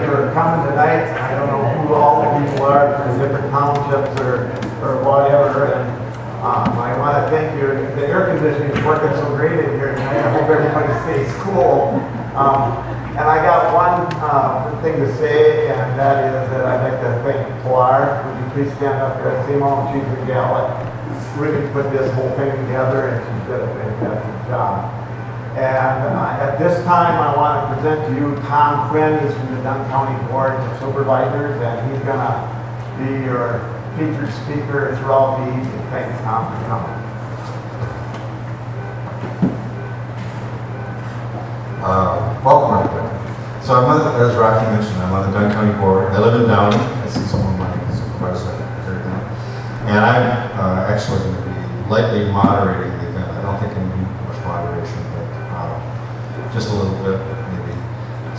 For coming tonight. I don't know who all the people are from different townships or whatever, and I want to thank you. The air conditioning is working so great in here tonight. I hope everybody stays cool. And I got one thing to say, and that is that I'd like to thank Pilar. Would you please stand up there? Simone, she's a gal that really put this whole thing together, and she did a fantastic job. And at this time, I want to present to you Tom Quinn. He's from the Dunn County Board of Supervisors, and he's going to be your featured speaker throughout the evening. Thanks, Tom, for coming. Welcome, everybody. So as Rocky mentioned, I'm on the Dunn County Board. I live in Downey. I see some of my supervisors here now. And I'm actually going to be lightly moderating the event. I don't think I'm going to need much moderation, but just a little bit, maybe.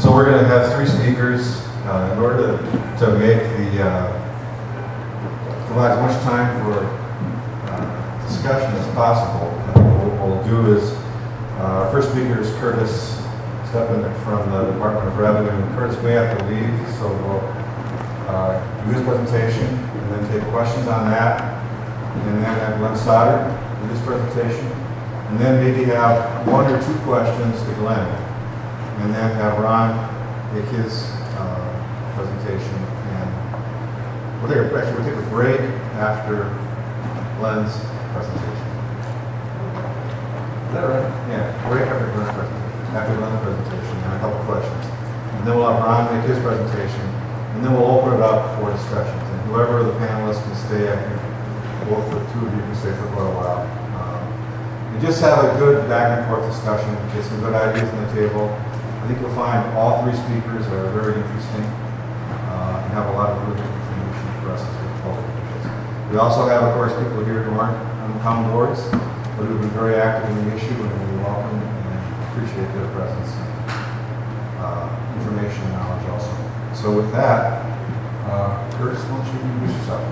So we're going to have three speakers in order to make provide as much time for discussion as possible. What we'll do is our first speaker is Curtis Stepanek from the Department of Revenue. Curtis may have to leave, so we'll do his presentation and then take questions on that, and then have Glenn Stoddard do his presentation. And then maybe have one or two questions to Glenn, and then have Ron make his presentation. And we'll take a break after Glenn's presentation. Is that right? Yeah, break after Glenn's presentation. After Glenn's presentation, and a couple questions. And then we'll have Ron make his presentation, and then we'll open it up for discussions. And whoever the panelists can stay, I think both the two of you can stay for quite a while. Just have a good back and forth discussion, get some good ideas on the table. I think you'll find all three speakers are very interesting and have a lot of really good information for us as public officials. We also have, of course, people here who aren't on the common boards, but who have been very active in the issue, and we welcome and appreciate their presence and information and knowledge also. So with that, Curtis, why don't you introduce yourself?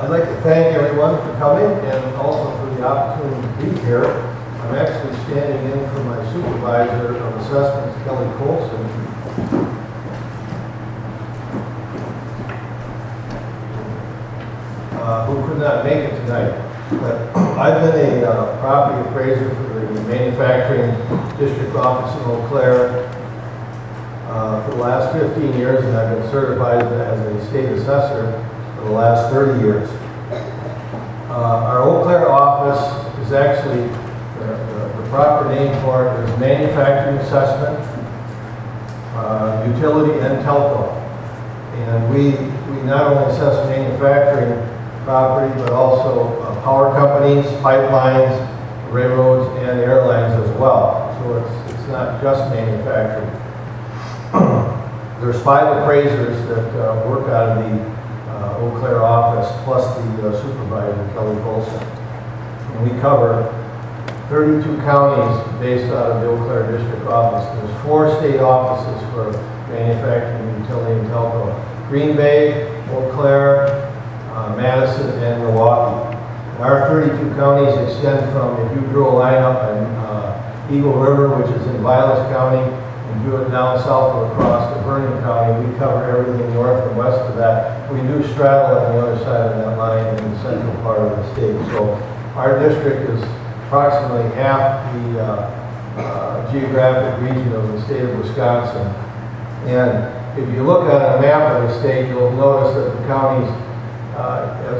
I'd like to thank everyone for coming and also for the opportunity to be here. I'm actually standing in for my supervisor of assessments, Kelly Colson. Who could not make it tonight. But I've been a property appraiser for the manufacturing district office in Eau Claire for the last 15 years, and I've been certified as a state assessor for the last 30 years. Our Eau Claire office is actually, the proper name for it is manufacturing assessment, utility, and telco. And we not only assess manufacturing property, but also power companies, pipelines, railroads, and airlines as well. So it's not just manufacturing. There's 5 appraisers that work out of the Eau Claire office, plus the supervisor, Kelly Colson. And we cover 32 counties based out of the Eau Claire district office. There's 4 state offices for manufacturing, utility, and telco. Green Bay, Eau Claire, Madison, and Milwaukee. Our 32 counties extend from, if you drew a line up on Eagle River, which is in Vilas County, and drew it down south or across to Vernon County, we cover everything north and west of that. We do straddle on the other side of that line in the central part of the state. So our district is approximately half the geographic region of the state of Wisconsin. And if you look at a map of the state, you'll notice that the counties, as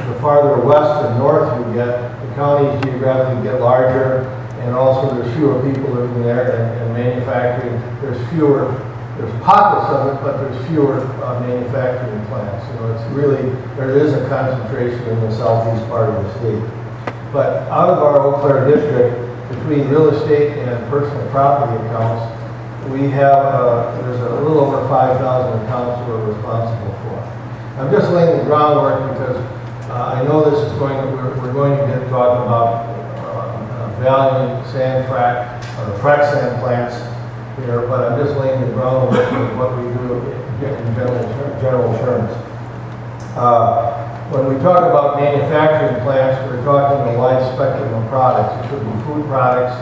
the farther west and north you get, the counties geographically get larger, and also there's fewer people living there, and manufacturing, there's pockets of it, but there's fewer manufacturing plants. You know, it's really, there is a concentration in the southeast part of the state. But out of our Eau Claire district, between real estate and personal property accounts, we have, there's a little over 5,000 accounts we're responsible for. I'm just laying the groundwork because I know this is going, we're going to get talking about valuing sand frac, or frac sand plants here, but I'm just laying the groundwork of what we do in general terms. When we talk about manufacturing plants, we're talking a wide spectrum of products. It could be food products,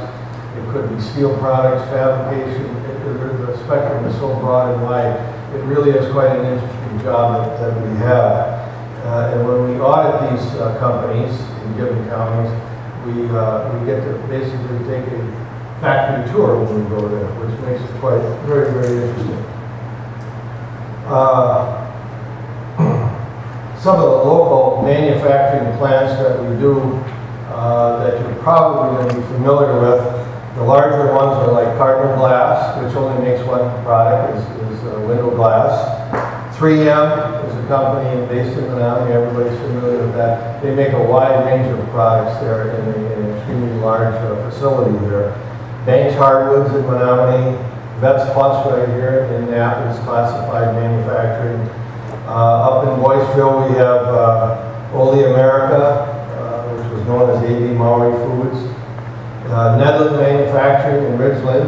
it could be steel products, fabrication. The spectrum is so broad and wide. It really is quite an interesting job that we have. And when we audit these companies in given counties, we get to basically take a factory tour when we go there, which makes it quite very, very interesting. Some of the local manufacturing plants that we do that you're probably going to be familiar with, the larger ones are like Cardinal Glass, which only makes one product, is window glass. 3M is a company based in Menominee, everybody's familiar with that. They make a wide range of products there in an extremely large facility there. Banks Hardwoods in Menominee, Vets Plus right here in Knapp is classified manufacturing. Up in Boyceville we have Oli America, which was known as A.B. Maury Foods. Nedlin Manufacturing in Ridgeland,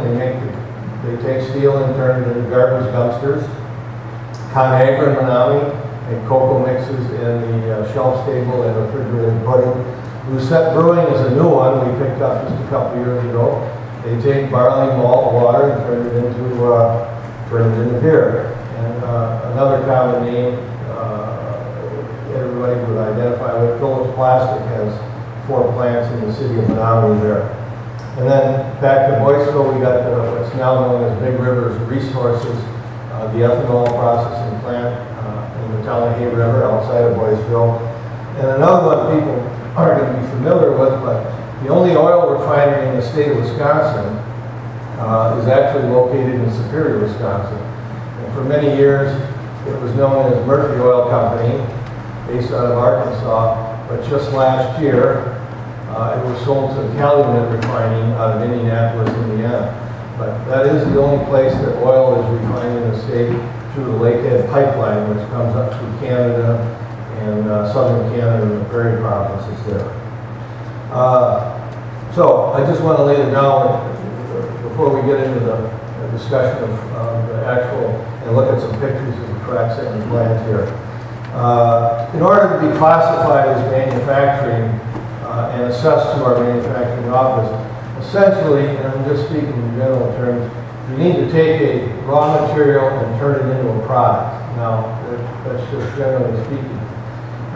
they take steel and turn it into garbage dumpsters. ConAgra in Menominee make cocoa mixes in the shelf stable and refrigerated pudding. Lucette Brewing is a new one we picked up just a couple years ago. They take barley malt water and turn it into beer. And another common name everybody would identify with, Phillips Plastic has 4 plants in the city of Menominee there. And then back to Boyceville, we got what's now known as Big Rivers Resources, the ethanol processing plant in the Tallahassee River outside of Boyceville. And another one people aren't going to be familiar with, but the only oil refinery in the state of Wisconsin is actually located in Superior, Wisconsin. And for many years, it was known as Murphy Oil Company, based out of Arkansas, but just last year, it was sold to Calumet Refining out of Indianapolis, Indiana. But that is the only place that oil is refined in the state through the Lakehead Pipeline, which comes up through Canada and southern Canada and the Prairie provinces there. So I just want to lay it down before we get into the discussion of the actual, and look at some pictures of the frac sand plant here. In order to be classified as manufacturing and assessed to our manufacturing office, essentially, and I'm just speaking in general terms, you need to take a raw material and turn it into a product. Now, that's just generally speaking.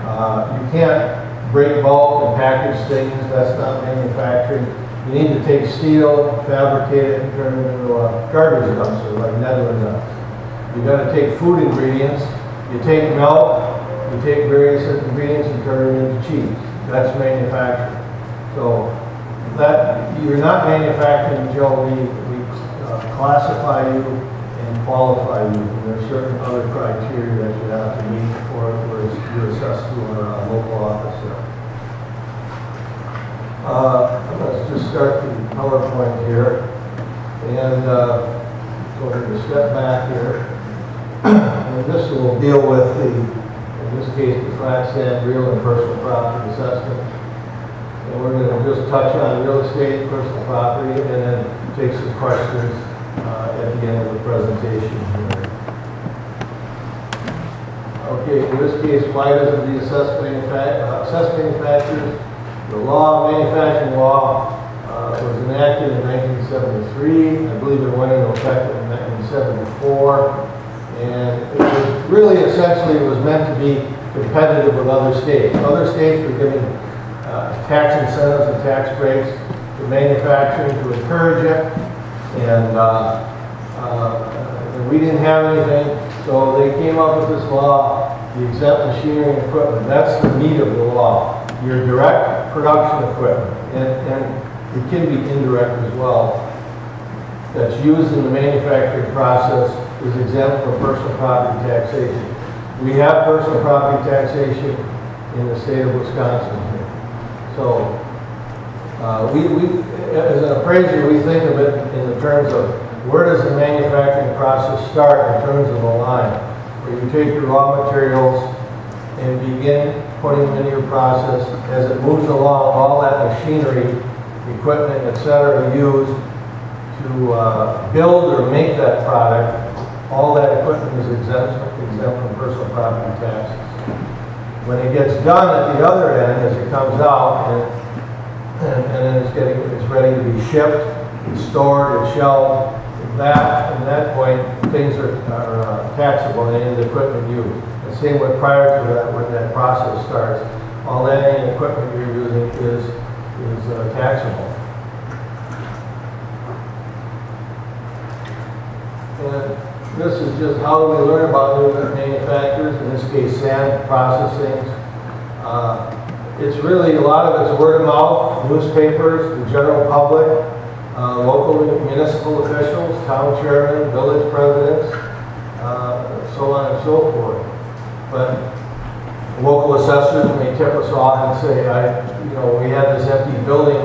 You can't break bulk and package things, that's not manufacturing. You need to take steel, fabricate it, and turn it into a garbage dumpster like Nedlin does. You've got to take food ingredients, you take milk, you take various ingredients and turn it into cheese. That's manufacturing. So that you're not manufacturing until we classify you and qualify you. And there's certain other criteria that you have to meet before you're assessed to our local office there. Let's just start the PowerPoint here. And go ahead and step back here. And this will deal with in this case, the frac sand real and personal property assessment. And we're going to just touch on real estate, personal property, and then take some questions at the end of the presentation here. Okay, in this case, why doesn't the assess manufacturers? The law, manufacturing law, was enacted in 1973. I believe it went into effect in 1974. And it was really essentially it was meant to be competitive with other states. Other states were giving tax incentives and tax breaks to manufacturing to encourage it, and we didn't have anything, so they came up with this law, the exempt machinery and equipment. That's the meat of the law. Your direct production equipment, and it can be indirect as well, that's used in the manufacturing process is exempt from personal property taxation. We have personal property taxation in the state of Wisconsin. So As an appraiser, we think of it in the terms of where does the manufacturing process start in terms of a line, where you take your raw materials and begin putting them into your process. As it moves along, all that machinery, equipment, etc., used to build or make that product, all that equipment is exempt from personal property taxes. When it gets done at the other end, as it comes out, and then it's ready to be shipped, it's stored, it's shelved, at that point, things are taxable in any of the equipment used. The same way prior to that, when that process starts, all that equipment you're using is taxable. And this is just how we learn about new manufacturers, in this case sand processing. It's really, a lot of it's word of mouth, newspapers, the general public, local municipal officials, town chairmen, village presidents, so on and so forth. But local assessors may tip us off and say, we had this empty building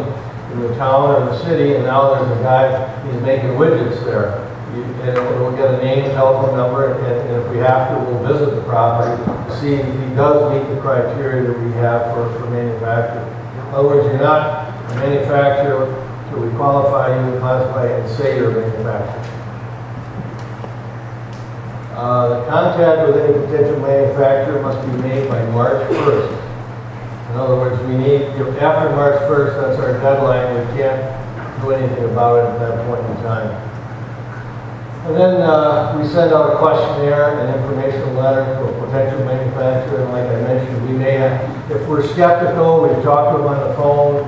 in the town or the city, and now there's a guy, he's making widgets there. And we'll get a name, telephone number, and if we have to, we'll visit the property to see if he does meet the criteria that we have for manufacturing. In other words, you're not a manufacturer till we qualify you, classify, and say you're a manufacturer. The contact with any potential manufacturer must be made by March 1st. In other words, after March 1st, that's our deadline. We can't do anything about it at that point in time. And then we send out a questionnaire and informational letter to a potential manufacturer. And like I mentioned, we may have, if we're skeptical, we've talked to them on the phone,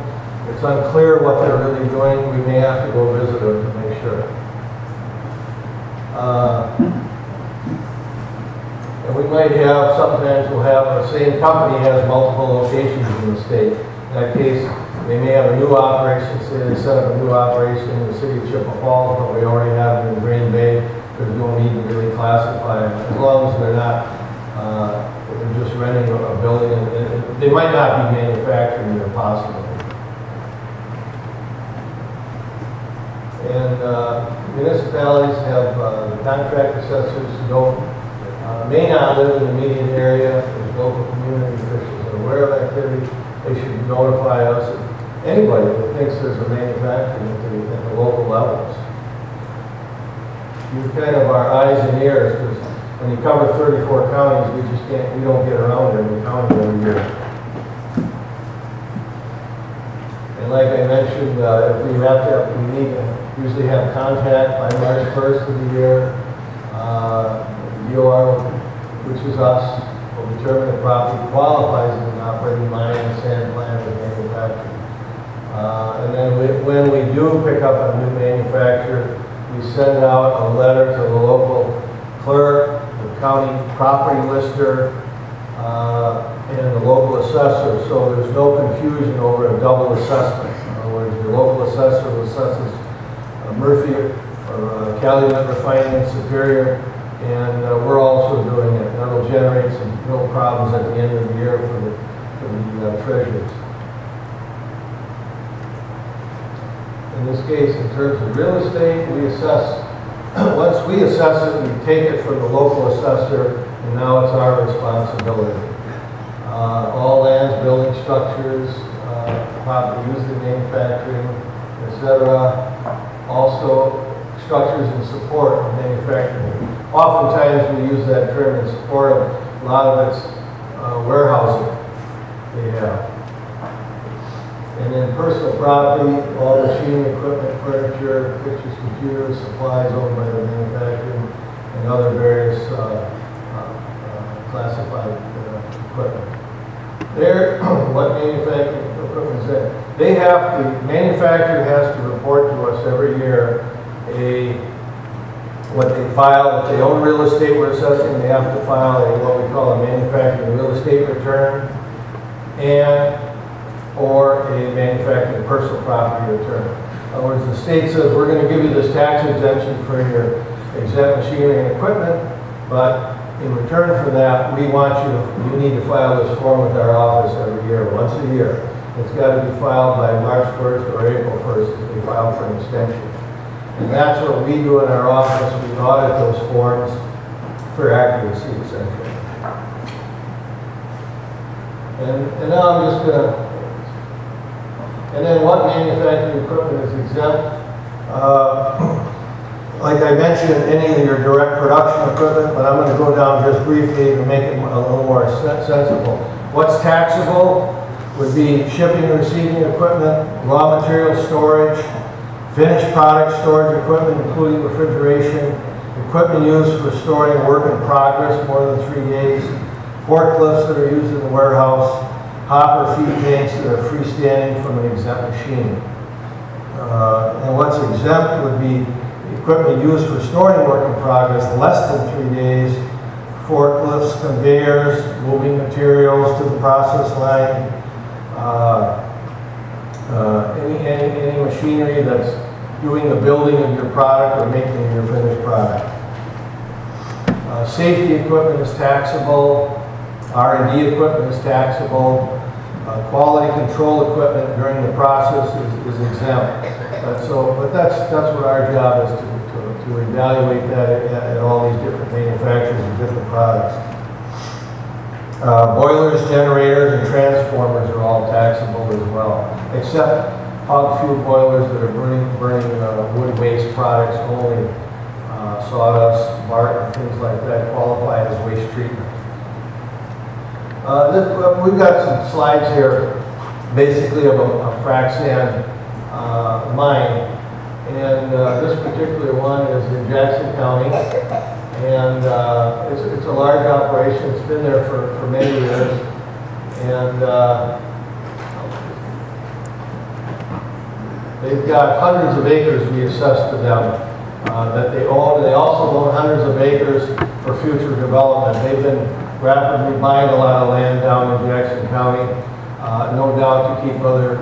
it's unclear what they're really doing, we may have to go visit them to make sure. And we might have, sometimes we'll have, the same company has multiple locations in the state. In that case, they may have a new operation, say they set up a new operation in the city of Chippewa Falls, but we already have them in Green Bay. There's no need to really classify them, as long as they're not, they're just renting a building. And they might not be manufacturing, they're possible. And municipalities have the contract assessors who may not live in the immediate area. If local community officials are aware of activity, they should notify us. Anybody that thinks there's a manufacturing at the local levels. You're kind of our eyes and ears, because when you cover 34 counties, we don't get around every county every year. And like I mentioned, if we have to, we need to usually have contact by March 1st of the year. DOR, which is us, will determine the property qualifies as an operating mine and sand plant with manufacturing. And then when we do pick up a new manufacturer, we send out a letter to the local clerk, the county property lister, and the local assessor, so there's no confusion over a double assessment. In other words, your local assessor assesses Murphy or Calumet Refining Superior, and we're also doing it. That'll generate some real problems at the end of the year for the treasurers. In this case, in terms of real estate, we assess. Once we assess it, we take it from the local assessor, and now it's our responsibility. All lands, building structures, property used in manufacturing, etc. Also, structures in support of manufacturing. Oftentimes, we use that term in support of a lot of its warehousing they have. And then personal property, all machinery, equipment, furniture, fixtures, computers, supplies owned by the manufacturing, and other various classified equipment. What manufacturing equipment is that? The manufacturer has to report to us every year what they file. If they own real estate we're assessing, they have to file what we call a manufacturing real estate return or a manufacturing personal property return. In other words, the state says we're going to give you this tax exemption for your exempt machinery and equipment, but in return for that, we want you need to file this form with our office every year, once a year. It's got to be filed by March 1st or April 1st if they file for an extension. And that's what we do in our office. We audit those forms for accuracy, essentially. And now I'm just going to, and then what manufacturing equipment is exempt? Like I mentioned, any of your direct production equipment, but I'm going to go down just briefly to make it a little more sensible. What's taxable would be shipping and receiving equipment, raw material storage, finished product storage equipment, including refrigeration, equipment used for storing work in progress more than 3 days, forklifts that are used in the warehouse, hopper feed tanks that are freestanding from an exempt machine. And what's exempt would be equipment used for storing work in progress less than 3 days, forklifts, conveyors, moving materials to the process line, any machinery that's doing the building of your product or making your finished product. Safety equipment is taxable, R&D equipment is taxable, quality control equipment during the process is exempt. But that's what our job is to evaluate that at all these different manufacturers and different products. Boilers, generators, and transformers are all taxable as well, except hog fuel boilers that are burning wood waste products only. Sawdust, bark, and things like that qualify as waste treatment. We've got some slides here, basically of a frac sand mine, and this particular one is in Jackson County, and it's a large operation. It's been there for many years, and they've got hundreds of acres we assessed to them that they own. They also own hundreds of acres for future development. They've been rapidly buying a lot of land down in Jackson County, no doubt to keep other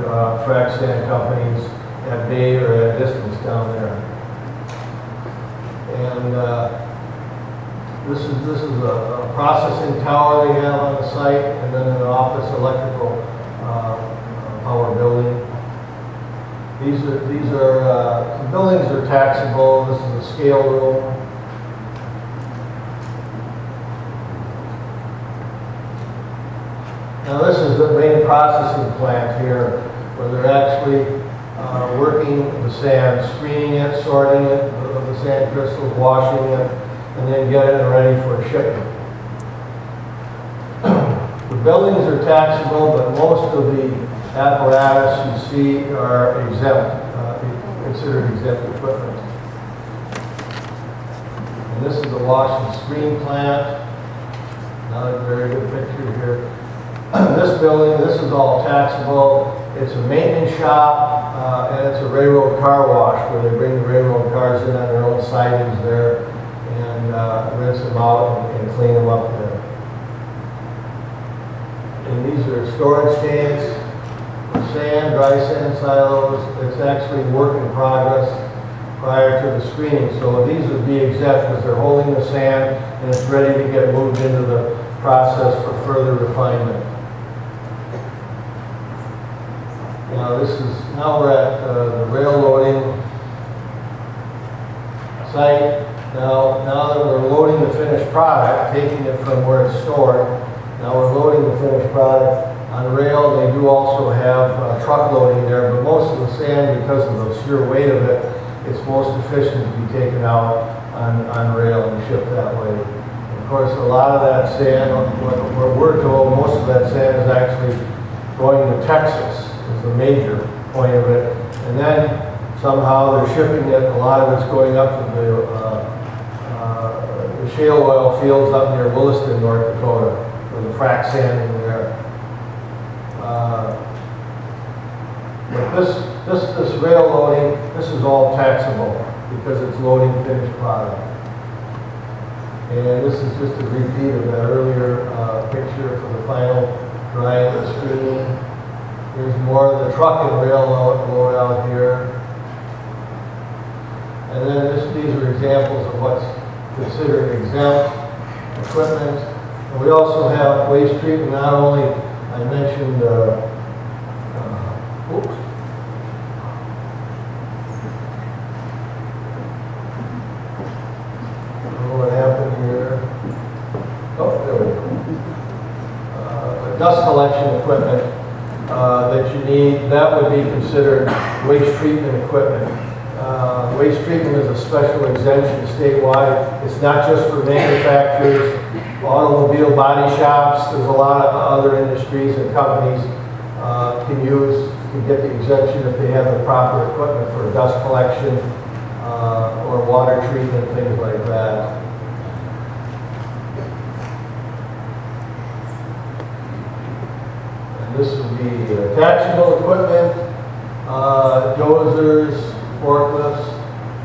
frac sand companies at bay or at a distance down there. And this is a processing tower they have on the site, and then an office electrical power building. These are the buildings are taxable. This is a scale room. Now this is the main processing plant here, where they're actually working the sand, screening it, sorting it, the sand crystals, washing it, and then getting it ready for shipment. The buildings are taxable, but most of the apparatus you see are exempt, considered exempt equipment. And this is the wash and screen plant. Another very good picture here. This building, this is all taxable. It's a maintenance shop, and it's a railroad car wash where they bring the railroad cars in on their own sidings there and rinse them out and clean them up there. And these are storage tanks for sand, dry sand silos. It's actually work in progress prior to the screening. So these would be exempt because they're holding the sand and it's ready to get moved into the process for further refinement. Now we're at the rail loading site. Now that we're loading the finished product, taking it from where it's stored, now we're loading the finished product on rail. They do also have truck loading there, but most of the sand, because of the sheer weight of it, it's most efficient to be taken out on rail and shipped that way. And of course, a lot of that sand, what we're told, most of that sand is actually going to Texas. Is the major point of it, and then somehow they're shipping it. A lot of it's going up to the shale oil fields up near Williston, North Dakota, for the frac sanding there. But this rail loading, this is all taxable because it's loading finished product. And this is just a repeat of that earlier picture for the final drying and screening. There's more of the truck and rail load out here. And then these are examples of what's considered exempt equipment. And we also have waste treatment. Not only, I mentioned Oops. I don't know what happened here. Oh, there we go. Dust collection equipment that you need, that would be considered waste treatment equipment. Waste treatment is a special exemption statewide. It's not just for manufacturers, automobile body shops. There's a lot of other industries and companies can get the exemption if they have the proper equipment for dust collection or water treatment, things like that. And this would be taxable equipment, dozers, forklifts,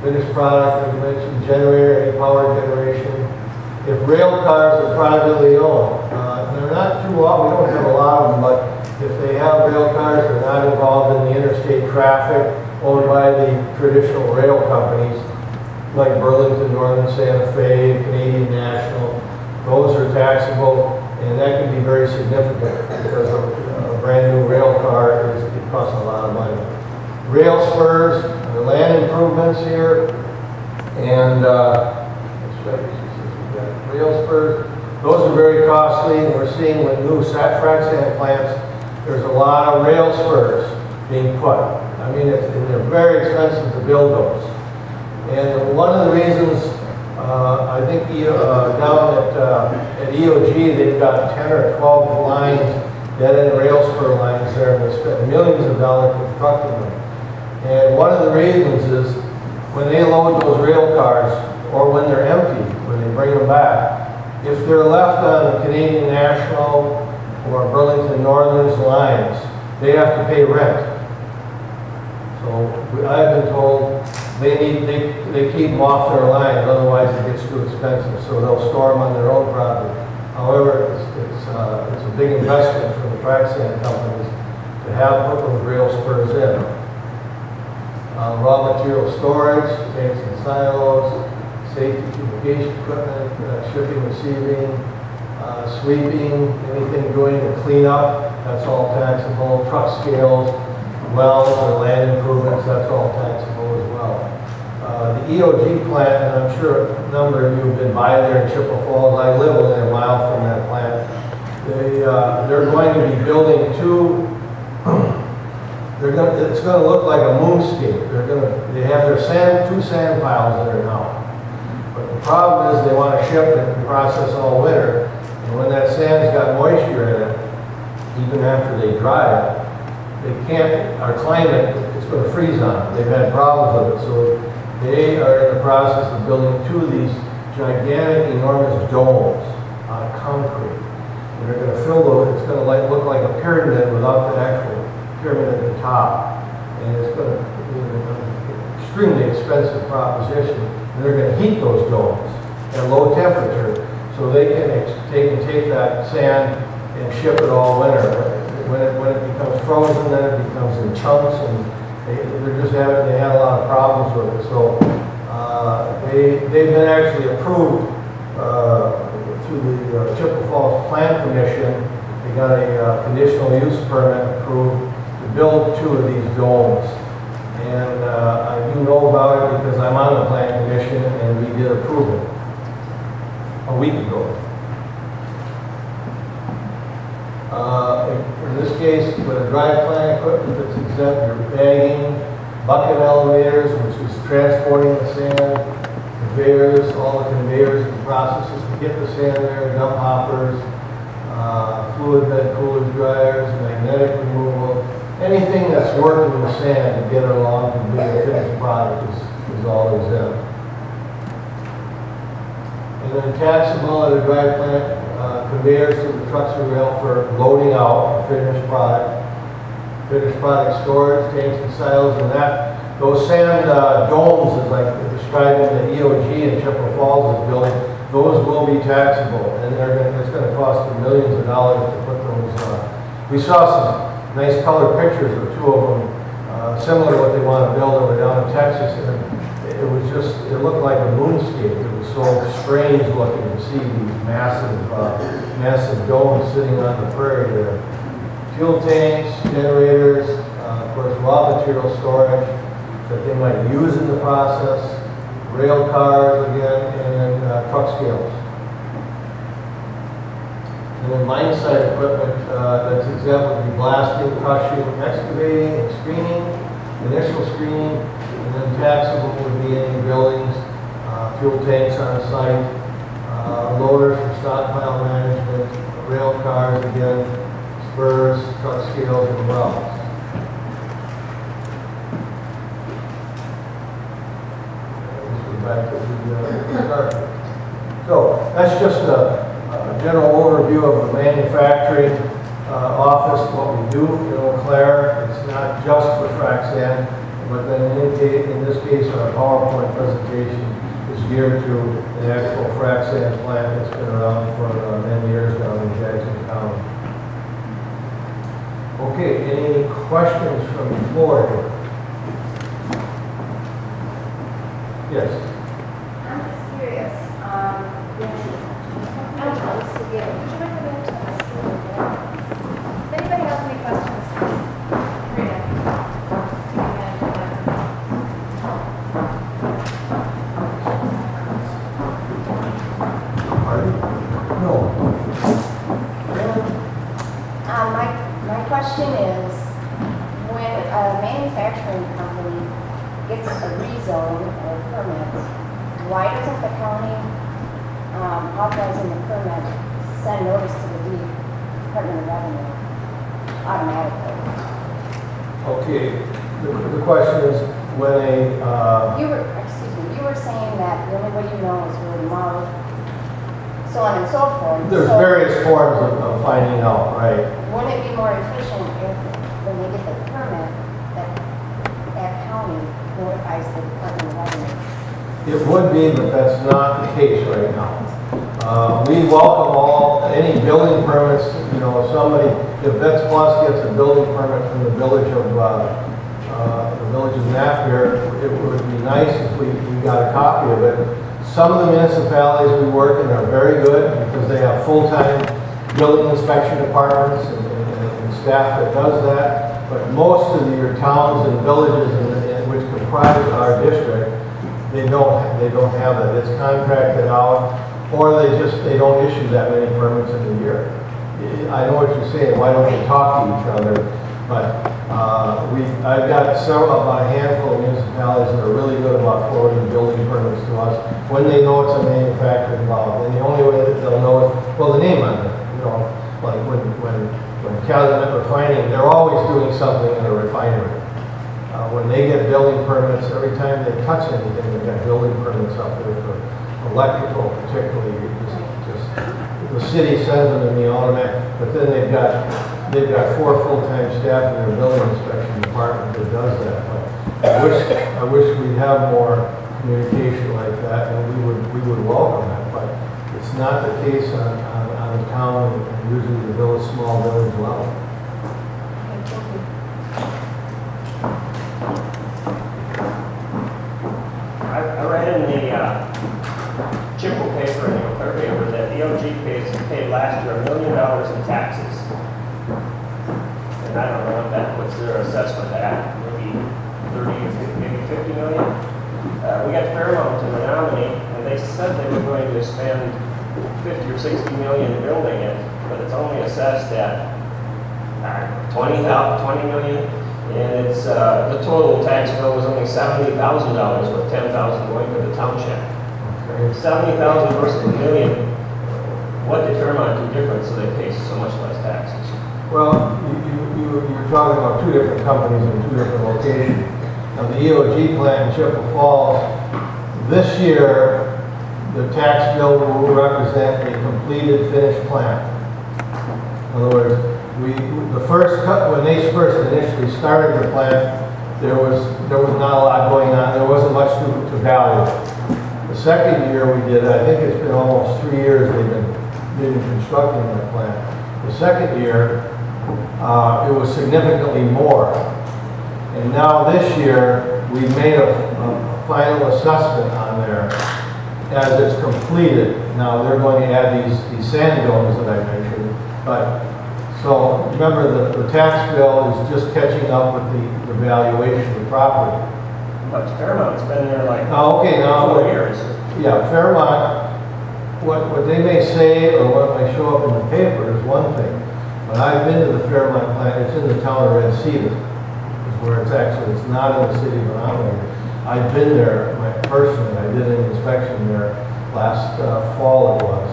finished product, as mentioned, generator, any power generation. If rail cars are privately owned, and they're not too often, we don't have a lot of them, but if they have rail cars, they're not involved in the interstate traffic owned by the traditional rail companies, like Burlington, Northern Santa Fe, Canadian National. Those are taxable, and that can be very significant because a brand new rail car it costs a lot of money. Rail spurs, the land improvements here, and rail spurs, those are very costly, and we're seeing with new frac sand plants, there's a lot of rail spurs being put. I mean, they're very expensive to build those. And one of the reasons, I think down at EOG, they've got 10 or 12 lines, dead-end rail spur lines there, and they spent millions of dollars constructing them. And one of the reasons is when they load those rail cars, or when they're empty, when they bring them back, if they're left on Canadian National or Burlington Northern's lines, they have to pay rent. So I've been told they keep them off their lines, otherwise it gets too expensive. So they'll store them on their own property. However, it's a big investment for the frac sand companies to have put those rail spurs in. Raw material storage, tanks and silos, safety communication equipment, shipping, receiving, sweeping, anything doing the cleanup, that's all taxable. Truck scales, wells or land improvements, that's all taxable as well. The EOG plant, and I'm sure a number of you have been by there in Chippewa Falls. I live within a mile from that plant. They're going to be building it's going to look like a moonscape. They have their two sand piles there now. But the problem is they want to ship it and process all winter. And when that sand's got moisture in it, even after they dry it, they can't, our climate, it's going to freeze on it. They've had problems with it. So they are in the process of building two of these gigantic, enormous domes out of concrete. And they're going to fill those, it's going to look like a pyramid without the actual pyramid at the top. And it's going to be an extremely expensive proposition. And they're going to heat those domes at low temperature so they can take that sand and ship it all winter. When it becomes frozen, then it becomes in chunks, and they had a lot of problems with it. So they've been actually approved through the Chippewa Falls Plan Commission. They got a conditional use permit approved to build two of these domes. And I do know about it because I'm on the Plan Commission, and we did approve it a week ago. In this case, with a dry plant equipment that's exempt, your bagging, bucket elevators, which is transporting the sand, conveyors, all the conveyors and processes to get the sand there, dump hoppers, fluid bed coolers, dryers, magnetic removal, anything that's working with sand to get it along to be a finished product is all exempt. And then taxable at a dry plant, conveyors to the trucks and rail for loading out finished product storage, tanks and silos, and those sand domes, as like described in the EOG in Chippewa Falls is building, those will be taxable, and it's going to cost them millions of dollars to put those. We saw some nice colored pictures of two of them, similar to what they want to build over down in Texas, and it looked like a moonscape. It was so strange looking to see these massive domes sitting on the prairie there. Fuel tanks, generators, of course, raw material storage that they might use in the process, rail cars again, and then truck scales. And then mine site equipment that's exempt would be blasting, crushing, excavating, and screening, initial screening, and then taxable would be any buildings, fuel tanks on site, loaders for stockpile management, rail cars again, spurs, truck scales, and wells. This was back to the start. So that's just a general overview of the manufacturing office, what we do in Eau Claire. It's not just for frac sand, but then in this case, our PowerPoint presentation is geared to an actual frac sand plant that's been around for many years down in Jackson County. Okay, any questions from the floor here? Yes. I'm just curious. If anybody has any questions, my question is, when a manufacturing company gets a rezone or permit, why doesn't the county authorizing the permit send notice to the Department of Revenue automatically? Okay, the question is when a You were saying that the only way you know is word of mouth, so on and so forth. there's So various forms of finding out, right? wouldn't it be more efficient if, when they get the permit, that county notifies the Department of Revenue? It would be, but that's not the case right now. We welcome any building permits. You know, if Dept gets a building permit from the village of Knapp here, it would be nice if we got a copy of it. Some of the municipalities we work in are very good because they have full-time building inspection departments and staff that does that. But most of your towns and villages which comprise our district, they don't have that. It's contracted out, or they don't issue that many permits in a year. I know what you're saying. Why don't they talk to each other? But I've got about a handful of municipalities that are really good about forwarding building permits to us when they know it's a manufacturer involved. And the only way that they'll know is, well, the name on it. You know, like when Calumet Refining, they're always doing something in a refinery. When they get building permits, every time they touch anything, they've got building permits up there for electrical, particularly. Just the city sends them in the automatic, but then they've got 4 full-time staff in their building inspection department that does that. But I wish we'd have more communication like that, and we would welcome that. But it's not the case on the town and usually the small village level. I read in the Chippewa paper and the Eau Claire paper that EOG paid last year $1 million in taxes. And I don't know what that puts their assessment at, maybe 30, maybe 50 million. We got Fairmount in the nominee, and they said they were going to spend 50 or 60 million building it, but it's only assessed at 20 million. And it's the total tax bill was only $70,000, with $10,000 going to the township. Okay. 70,000 versus $1 million. What did Fairmount do different so they pay so much less taxes? Well, you're talking about 2 different companies in 2 different locations. Now, the EOG plant in Chippewa Falls, this year, the tax bill will represent a completed, finished plant. In other words, when they first initially started the plant, there was not a lot going on. There wasn't much to value. The second year we did, I think it's been almost 3 years they've been constructing that plant. The second year, it was significantly more. And now this year, we made a final assessment on there as it's completed. Now they're going to add these sand domes that I mentioned, but So remember, the tax bill is just catching up with the valuation of the property. But Fairmont's been there like Now, okay, now, 4 years. yeah, Fairmont, what they may say or what may show up in the paper is one thing. But I've been to the Fairmont plant, it's in the town of Red Cedar, is where it's actually, it's not in the city of Menominee. I've been there personally, I did an inspection there last fall it was.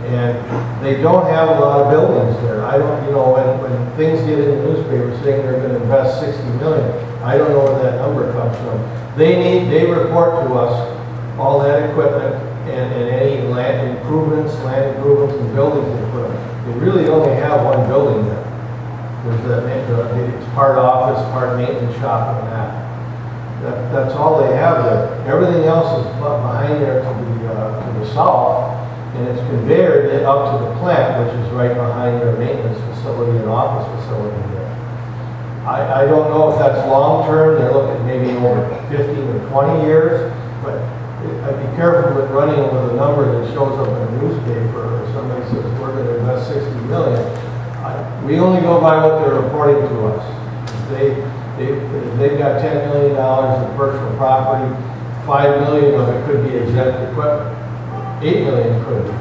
And they don't have a lot of buildings there. I don't, you know, when things get in the newspaper saying they're going to invest 60 million, I don't know where that number comes from. They report to us all that equipment and any land improvements and buildings they put up. They really only have one building there. There's it's part office, part maintenance shop and that's all they have there. Everything else is behind there to the south. And it's conveyed up to the plant, which is right behind their maintenance facility and office facility there. I don't know if that's long-term, they're looking maybe over 15 or 20 years, but I'd be careful with running with a number that shows up in a newspaper or somebody says, we're going to invest 60 million. We only go by what they're reporting to us. They've got $10 million of personal property, $5 million of it could be exempt equipment. 8 million could be.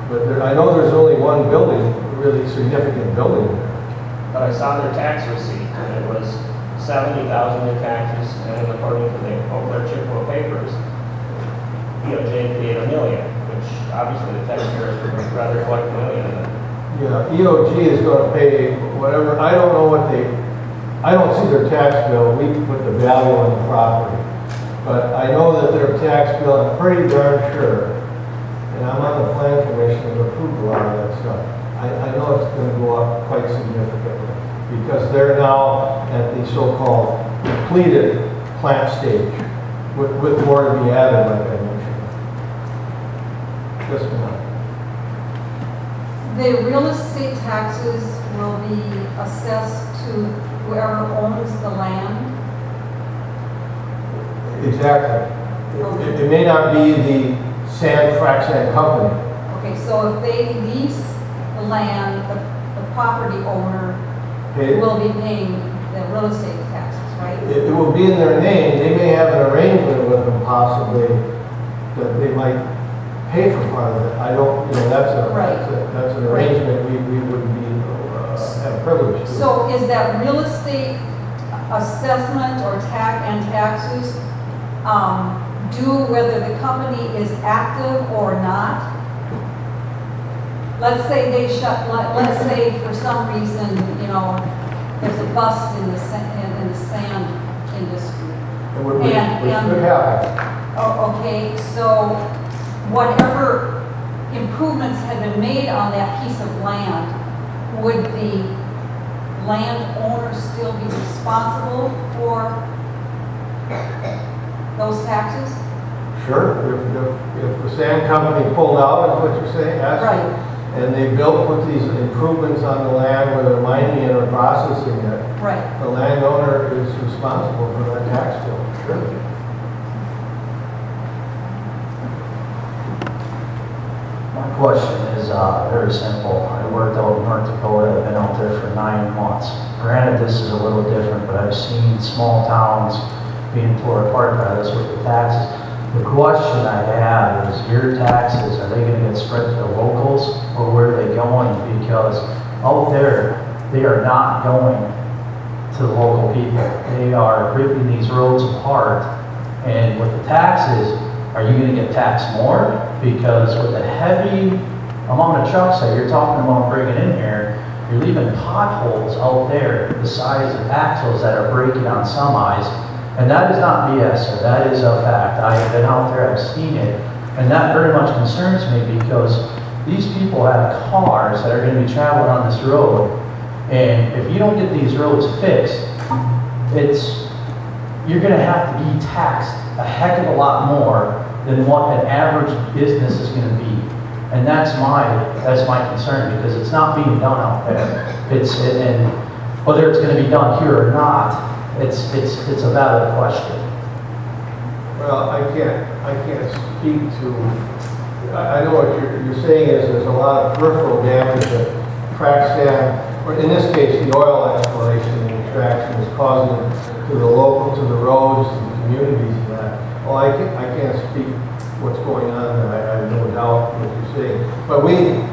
But I know there's only one building, really significant building there. But I saw their tax receipt, and it was $70,000 in taxes, and according to the Eau Claire Chippewa papers, EOJ paid $1 million, which obviously the taxpayers would rather collect $1 million than. Yeah, EOG is going to pay whatever, I don't know what I don't see their tax bill, we put the value on the property. But I know that their tax bill, I'm pretty darn sure, and I'm on the plan commission and approved a lot of that stuff. I know it's going to go up quite significantly because they're now at the so-called completed plant stage with more to be added, like I mentioned. Just a minute. The real estate taxes will be assessed to whoever owns the land. Exactly. It may not be the Frac sand company. Okay, so if they lease the land, the property owner will be paying the real estate taxes, right? It will be in their name. They may have an arrangement with them possibly that they might pay for part of it. I don't, you know, that's an arrangement we would be have privilege to. So is that real estate assessment or taxes due whether the company is active or not? Let's say they let's say for some reason, you know, there's a bust in the sand industry. Which could happen. Oh, okay, so whatever improvements had been made on that piece of land, would the landowner still be responsible for those taxes? Sure. If the sand company pulled out, is what you're saying? Right. And they put these improvements on the land where they're mining it or processing it. Right. The landowner is responsible for that tax bill. Sure. My question is very simple. I worked out in North Dakota. I've been out there for 9 months. Granted, this is a little different, but I've seen small towns being torn apart by this with the taxes. The question I have is, your taxes, are they going to get spread to the locals, or where are they going? Because out there, they are not going to the local people. They are ripping these roads apart. And with the taxes, are you going to get taxed more? Because with the heavy amount of trucks that you're talking about bringing in here, you're leaving potholes out there the size of axles that are breaking on semis. And that is not BS, sir. That is a fact. I have been out there, I've seen it, and that very much concerns me because these people have cars that are going to be traveling on this road, and if you don't get these roads fixed, you're going to have to be taxed a heck of a lot more than what an average business is going to be. And that's my concern, because it's not being done out there. And whether it's going to be done here or not, it's a valid question. Well, I can't speak to. I know what you're saying is there's a lot of peripheral damage that frac sand or in this case, the oil exploration and extraction is causing to the local, to the roads, to the communities and that. Well, I can't speak what's going on, and I have no doubt what you're saying. But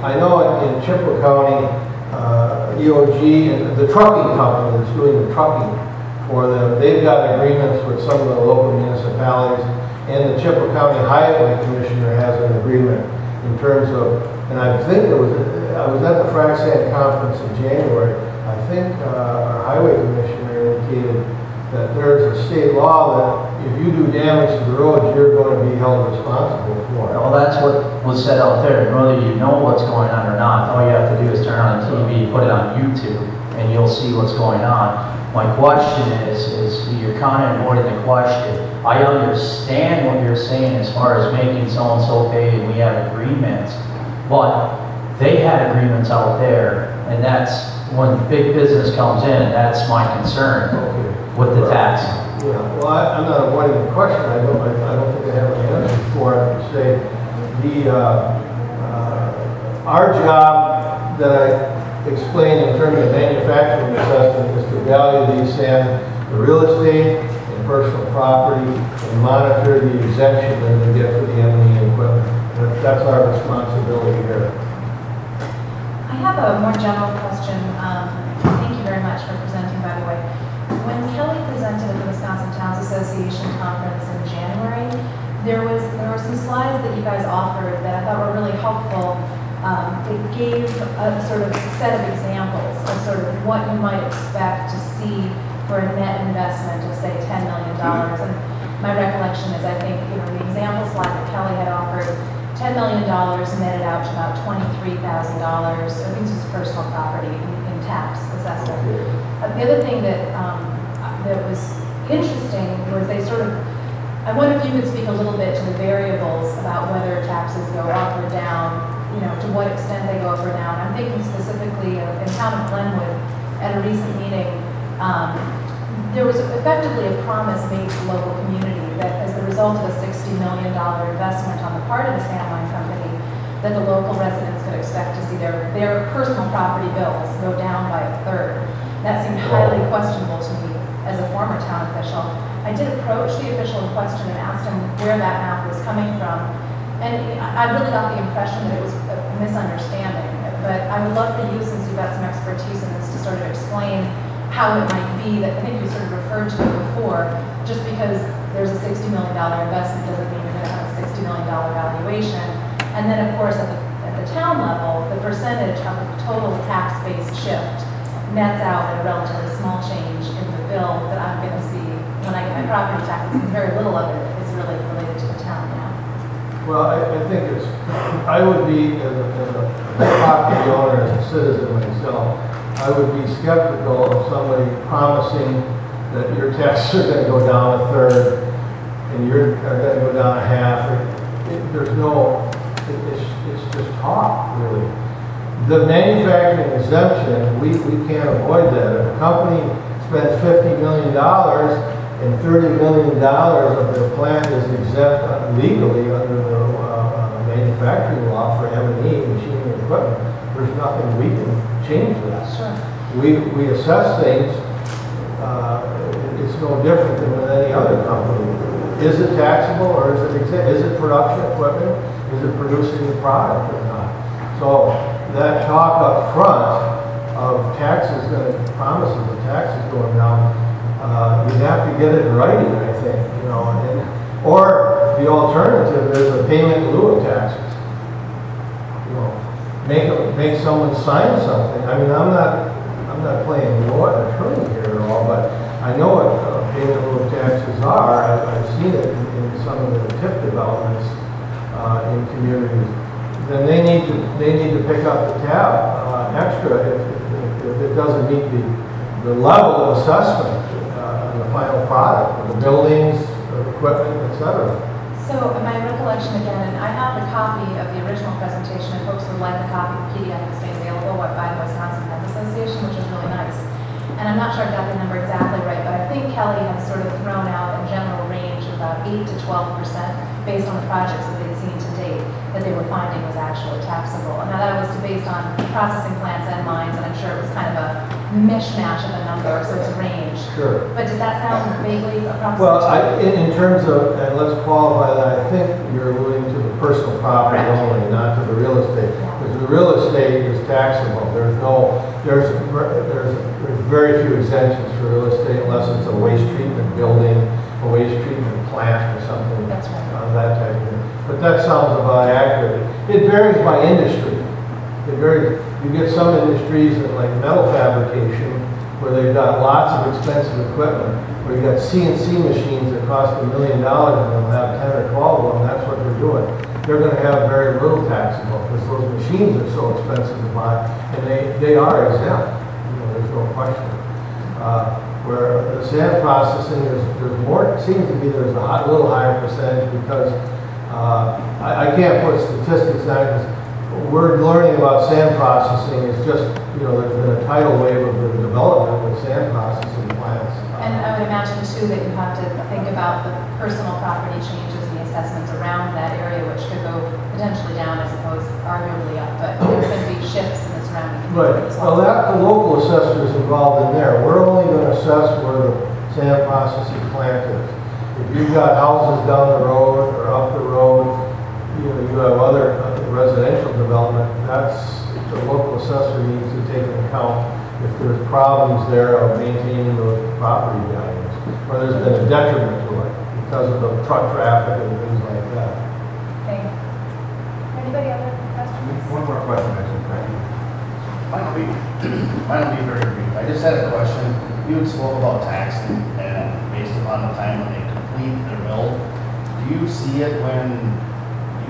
I know in Chippewa County, EOG, and the trucking company that's doing the trucking for them, they've got agreements with some of the local municipalities, and the Chippewa County Highway Commissioner has an agreement in terms of, and I think I was at the Frac conference in January. I think our Highway Commissioner indicated that there's a state law that if you do damage to the roads, you're going to be held responsible for it. Well, that's what was said out there. Whether you know what's going on or not, all you have to do is turn on TV, put it on YouTube, and you'll see what's going on. My question is you're kind of avoiding the question. I understand what you're saying as far as making so-and-so pay, and we have agreements, but they had agreements out there, and that's when big business comes in, that's my concern with the tax. Yeah, well, I'm not avoiding the question. I don't think I have an answer for it. To say our job that I explained in terms of manufacturing assessment is to value these and the real estate and personal property and monitor the exemption that they get for the M&E equipment. That's our responsibility here. I have a more general question. Thank you very much for presenting, by the way. When Kelly presented at the Wisconsin Towns Association conference in January, there were some slides that you guys offered that I thought were really helpful. It gave a sort of set of examples of sort of what you might expect to see for a net investment of, say, $10 million. And my recollection is, I think, the example slide that Kelly had offered, $10 million netted out to about $23,000. I think this is personal property in tax assessment. The other thing that was interesting was they sort of, I wonder if you could speak a little bit to the variables about whether taxes go up or down, to what extent they go up or down. I'm thinking specifically in town of Glenwood at a recent meeting, there was effectively a promise made to the local community that as the result of a $60 million investment on the part of the sand mine company, that the local residents could expect to see their personal property bills go down by a third. That seemed highly questionable to me as a former town official. I did approach the official in question and asked him where that math was coming from. And I really got the impression that it was a misunderstanding. But I would love for you, since you've got some expertise in this, to sort of explain how it might be that, I think you sort of referred to it before, just because there's a $60 million investment doesn't mean you're going to have a $60 million valuation. And then, of course, at the town level, the percentage of the total tax-based shift nets out at a relatively small change in the bill that I'm going to see when I get my property taxes. Very little of it is really related to the town now. Well, I think I would be, as a property owner, as a citizen myself, I would be skeptical of somebody promising that your taxes are going to go down a third and yours are going to go down a half. It's just talk, really. The manufacturing exemption, we can't avoid that. If a company spends $50 million and $30 million of their plant is exempt legally under the manufacturing law for M&E, machinery and equipment, there's nothing we can change that. Sure. We assess things, it's no different than with any other company. Is it taxable or is it exempt? Is it production equipment? Is it producing the product or not? So that talk up front of taxes, promises of taxes going down, you have to get it in writing, I think, or the alternative is a payment in lieu of taxes. Make someone sign something. I mean, I'm not playing law attorney here at all, but I know what payment in lieu of taxes are. I've seen it in some of the TIF developments in communities. Then they need to pick up the tab extra if it doesn't meet the level of assessment on the final product, the buildings, the equipment, etc. So my recollection again, and I have the copy of the original presentation, and folks would like a copy of the PDF that's made available by the Wisconsin Towns Association, which is really nice. And I'm not sure I got the number exactly right, but I think Kelly has sort of thrown out a general range of about 8 to 12% based on the projects that they've seen to date. that they were finding was actually taxable. And now that was based on processing plants and mines, and I'm sure it was kind of a mishmash of a number, so it's a range. Sure. But does that sound vaguely approximate? Well, in terms of, and let's qualify that, I think you're alluding to the personal property Correct. only, not to the real estate. Because the real estate is taxable. There's very few exemptions for real estate unless it's a waste treatment building, a waste treatment plant or something. That's right. That type of thing. But that sounds about accurate. It varies by industry. It varies. You get some industries like metal fabrication where they've got lots of expensive equipment, where you got CNC machines that cost $1 million and they'll have 10 or 12 of them. That's what they're doing. They're going to have very little taxable because those machines are so expensive to buy, and they are exempt. There's no question. Where the sand processing, there's more. It seems to be there's a little higher percentage because I can't put statistics on it. We're learning about sand processing. It's just there's been a tidal wave of the development with sand processing plants. And I would imagine too that you have to think about the personal property changes and the assessments around that area, which could go potentially down as opposed arguably up, but there's going to be shifts in the surrounding Right. community as Well, well. the local assessor is involved in there. We're only going to assess where the sand processing plant is. If you've got houses down the road or up the road, you have other residential development, that's the local assessor needs to take into account if there's problems there of maintaining those property values, or there's been a detriment to it because of the truck traffic and things like that. Thanks. Anybody other questions? One more question, actually, Frank. Mine will be very brief. I just had a question. You had spoke about taxing and based upon the time when they complete their mill. Do you see it when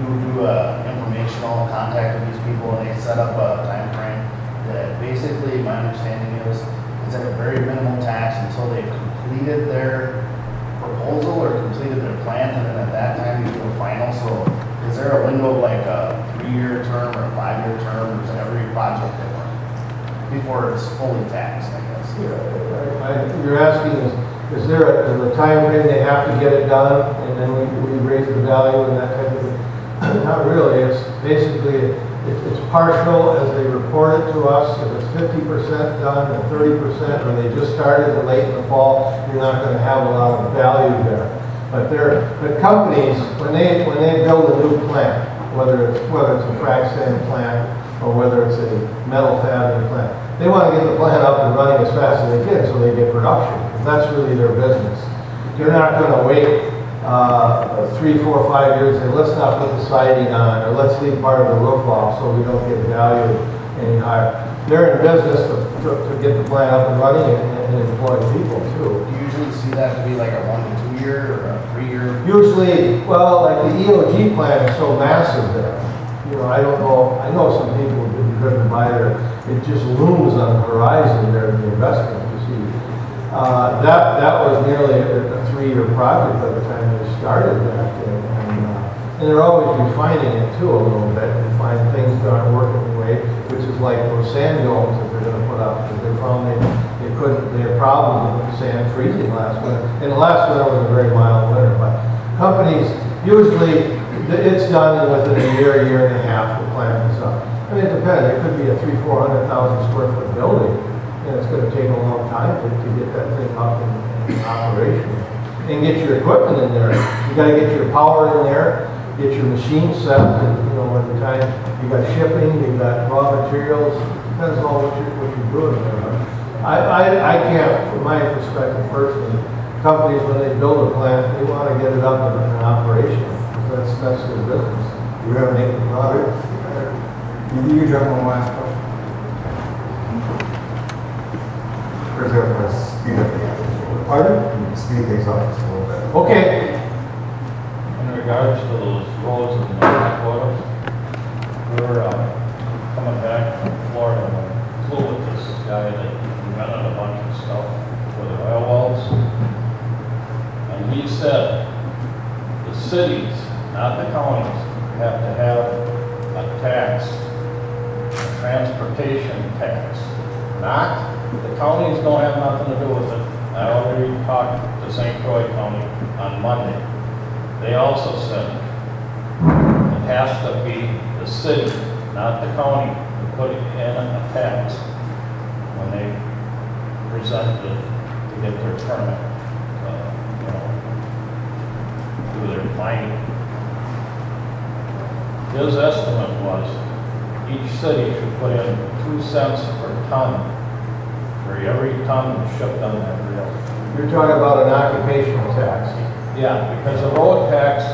you do a informational contact with these people and they set up a time frame that basically my understanding is at a very minimal tax until they've completed their proposal or completed their plan, and then at that time you do a final? So is there a window of like a 3-year term or a 5-year term, or is every project different before it's fully taxed, I guess? You're asking is there a time frame they have to get it done and then we raise the value and that type of thing? Not really. It's basically it's partial as they report it to us. If it's 50% done and 30%, or they just started it late in the fall, you're not going to have a lot of value there. But companies, when they build a new plant, whether it's a frac sand plant or whether it's a metal fabricating plant, they want to get the plant up and running as fast as they can so they get production. That's really their business. They're not going to wait 3, 4, 5 years and let's not put the siding on, or let's leave part of the roof off so we don't get value any higher. They're in business to get the plant up and running and employ people too. Do you usually see that to be like a 1 to 2 year or a 3-year? Usually, well, like the EOG plant is so massive there. I don't know. I know some people who didn't driven by there. It just looms on the horizon there, the investment. You see, that was nearly a 3-year project by the time they started that, and they're always refining it too a little bit and find things that aren't working the way, which is like those sand domes that they're going to put up because they found they had problems with the sand freezing last winter, and the last winter was a very mild winter. But companies usually it's done within a year and a half. The plant is up. I mean, it depends. It could be a 300,000-400,000 square foot building, and it's going to take a long time to get that thing up and operation. And get your equipment in there. You got to get your power in there, get your machine set, and at the time you got shipping, you got raw materials. It depends on what you're doing there. I can't, from my perspective personally, companies when they build a plant, they want to get it up and operational. That's their business. Do we have any, Robert? You jump on last question. First, we have to speed up the Pardon? speed things up just a little bit. Okay. In regards to those roads in North Dakota, we're coming back from Florida and flew with this guy that rented a bunch of stuff for the oil wells. And he said the cities, not the counties, have to have a tax, a transportation tax. Not, the counties don't have nothing to do with it. I already talked to St. Croix County on Monday. They also said it has to be the city, not the county, to put in a tax when they present to get their permit, do their mining. His estimate was each city should put in 2 cents per ton for every ton shipped on that rail. You're talking about an occupational tax. Yeah, because the road tax,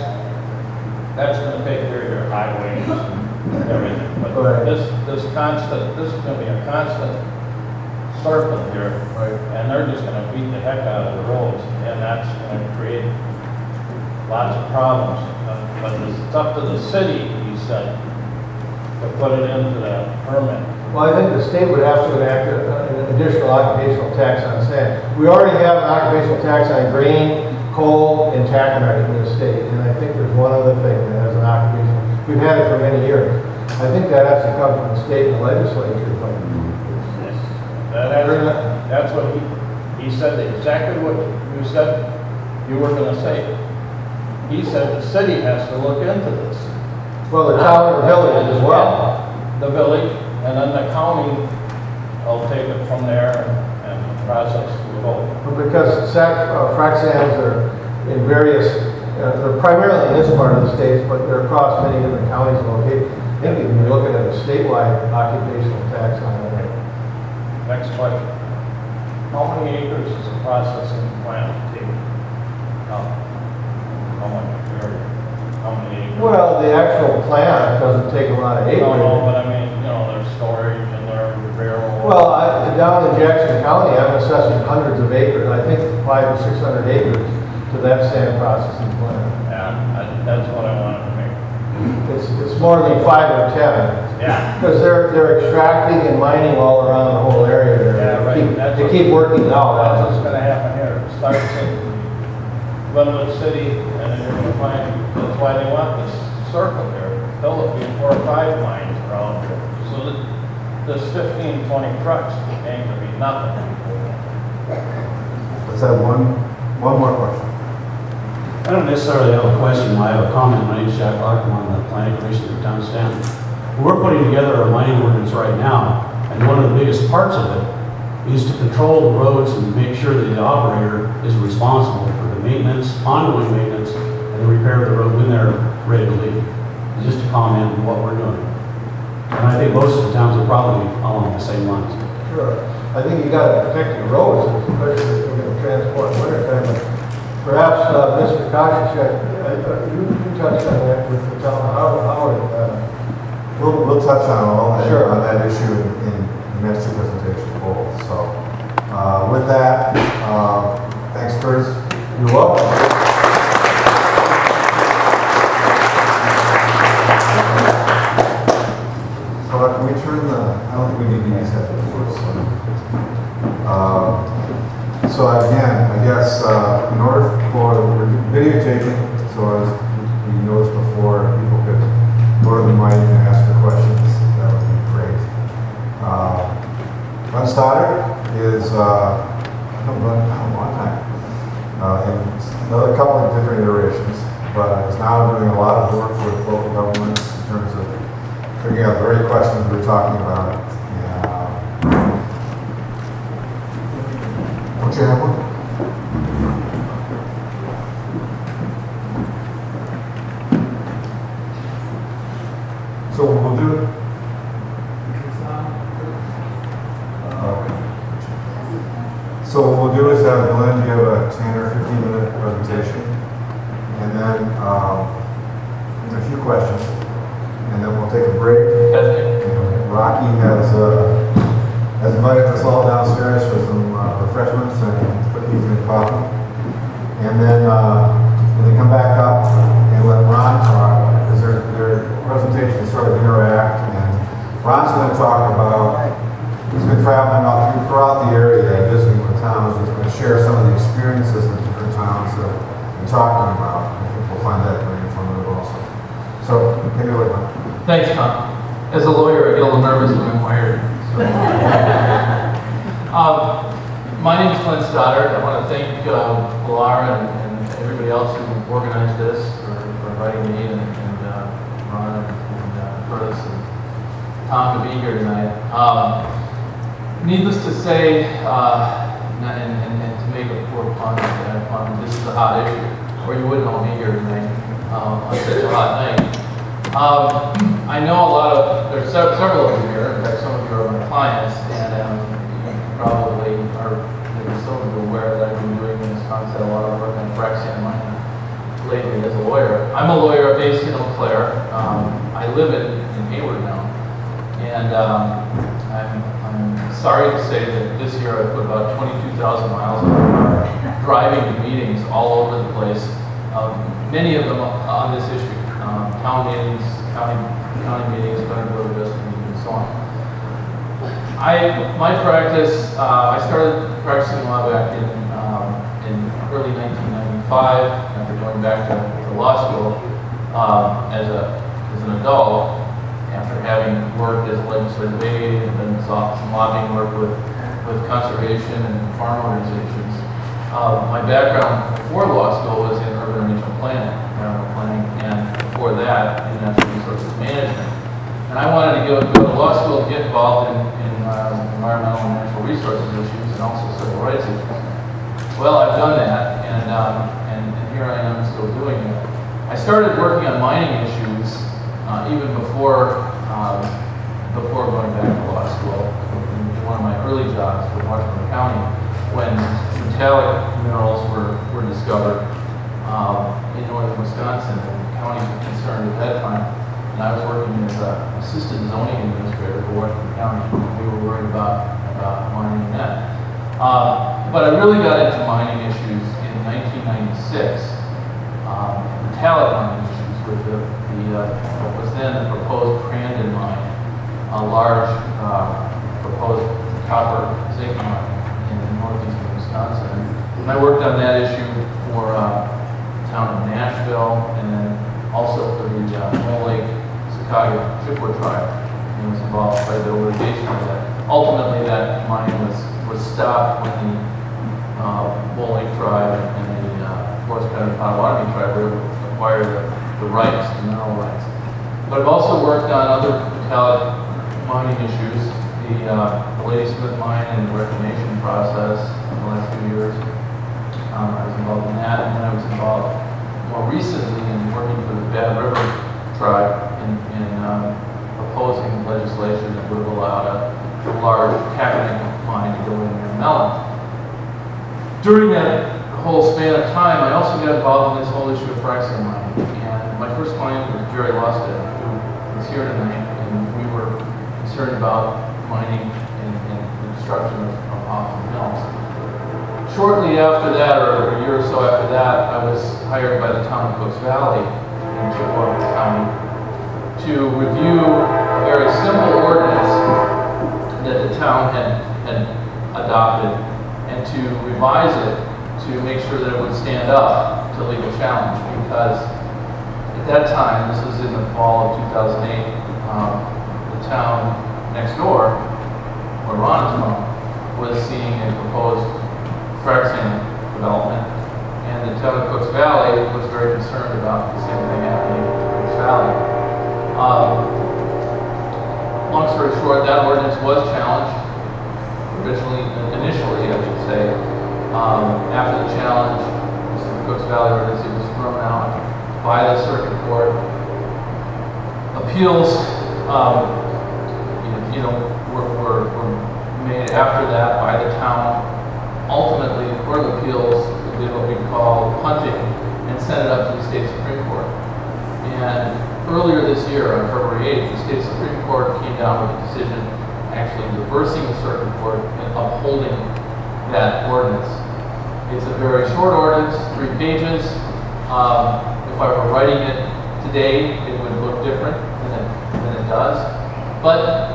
that's gonna take care of your highways and everything. But Right. this is gonna be a constant circle here. Right. And they're just gonna beat the heck out of the roads, and that's gonna create lots of problems. But it's up to the city, he said, to put it into the permit. Well, I think the state would have to enact an additional occupational tax on sand. We already have an occupational tax on grain, coal, and taconite in the state, and I think there's one other thing that has an occupational. We've had it for many years. I think that has to come from the state and the legislature, but That's what he said, exactly what you said you were gonna say. He said the city has to look into this. well, the town or village as well. The village, and then the county will take it from there and process the vote. Because frac sands are in various, they're primarily in this part of the states, but they're across many different counties and locations. I think you can be looking at a statewide occupational tax on it. Next question. How many acres is a processing plant take? How much area? How many acres? Well, the actual plant doesn't take a lot of acreage. No, but I mean, there's storage and there's railroad. Well, down in Jackson County, I'm assessing hundreds of acres, I think 500 or 600 acres to that sand processing plant. Yeah, that's what I wanted to make. It's more than 5 or 10. Yeah. Because they're extracting and mining all around the whole area there. Yeah, right. They keep working it out. That's what's gonna happen here. It starts in Glenwood City, and then you're gonna find, that's why they want this circle here. There'll be 4 or 5 mines around here. So that this 15, 20 trucks ain't gonna be nothing. Let's have one more question. I don't necessarily have a question, I have a comment. My name is Jack Lark, I'm on the planning commission for town stand. We're putting together a mining ordinance right now, and one of the biggest parts of it is to control the roads and make sure that the operator is responsible for the maintenance, ongoing maintenance, and the repair of the road when they're ready to leave. Just to comment on what we're doing. And I think most of the towns are probably along the same lines. Sure. I think you gotta protect your roads, especially if you're gonna transport in winter time. Perhaps, Mr. Koshicek, you touched on that with the town, We'll touch on Sure. on that issue in the next 2 presentations both. So, with that, thanks, Curtis. you're welcome. So can we turn I don't think we need these heads first. So again, I guess, in order for the videotaping, so as you noticed before, people could go to the mic and ask their questions, that would be great. Stoddard is, been running a long time, in another couple of different iterations, but is now doing a lot of work with local governments in terms of figuring out the right questions we were talking about. Don't you have one? So we'll do it. So what we'll do is have Glenn give a 10 or 15-minute presentation, and then a few questions, and then we'll take a break. And Rocky has invited us all downstairs for some refreshments and cookies and coffee, and then come back up and let Ron talk, because their presentations sort of interact, and Ron's going to talk about. He's been traveling throughout the area, visiting with towns. He's going to share some of the experiences in different towns that we're talking about. I think we'll find that very informative also. So, take it away, Mike. Thanks, Tom. As a lawyer, I get a little nervous when I'm hired. So. My name is Glenn Stoddard. I want to thank Laura and everybody else who organized this for inviting me and Ron to be here tonight. Needless to say, and to make a poor pun, this is a hot issue, or you wouldn't all be here tonight on such a hot night. I know a lot of, there's several of you here, in fact some of you are my clients, and you probably are, maybe some of you aware that I've been doing in Wisconsin a lot of work on frac sand mining lately as a lawyer. I'm a lawyer based in Eau Claire. I live in Hayward now, and I'm sorry to say that this year I put about 22,000 miles on the car, driving to meetings all over the place, many of them on this issue. Town meetings, county meetings, Better Board of Adjustment meetings, and so on. My practice, I started practicing law back in early 1995, after going back to law school as an adult, after having worked as a legislative aide and then saw some lobbying work with conservation and farm organizations. My background before law school was in urban and regional planning, and before that in natural resources management. And I wanted to go to law school to get involved in environmental and natural resources issues and also civil rights issues. Well, I've done that, and here I am still doing it. I started working on mining issues even before going back to law school. In one of my early jobs with Washington County, when metallic minerals were discovered in northern Wisconsin, and the county was concerned at that time. And I was working as an assistant zoning administrator for Washington County. We were worried about mining that. But I really got into mining issues in 1996, metallic mining issues with what was then the proposed Crandon mine, a large proposed copper zinc mine in northeastern Wisconsin. And I worked on that issue for the town of Nashville, and then also for the Mole Lake Chicago Chippewa tribe, and was involved by the litigation of that. Ultimately, that mine was stopped when the Mole Lake tribe and the Forest County Potawatomi tribe were able to acquire the rights, the mineral rights. But I've also worked on other metallic mining issues, the Lady Smith mine and the reclamation process in the last few years. I was involved in that, and then I was involved more recently in working for the Bad River tribe in proposing legislation that would have allowed a large carbonate mine to go in near Mellon. During that whole span of time, I also got involved in this whole issue of frac sand mining. And my first client was Jerry Losted, who is here tonight, and we were concerned about mining and the destruction of Hoffman Mills. Shortly after that, or a year or so after that, I was hired by the town of Cooks Valley in Chippewa County to review a very simple ordinance that the town had adopted and to revise it to make sure that it would stand up to legal challenge, because at that time, this was in the fall of 2008, the town next door, where Ron is from, was seeing a proposed frac sand development, and the town of Cooks Valley was very concerned about the same thing happening in Cooks Valley. Long story short, that ordinance was challenged, initially, I should say. After the challenge, the Cooks Valley ordinance, it was thrown out by the circuit court. Appeals, were made after that by the town. Ultimately, the Court of Appeals did what we call punting and sent it up to the state Supreme Court. And earlier this year, on February 8th, the state Supreme Court came down with a decision actually reversing the circuit court and upholding that ordinance. It's a very short ordinance, 3 pages. If I were writing it today, it would look different than it does, but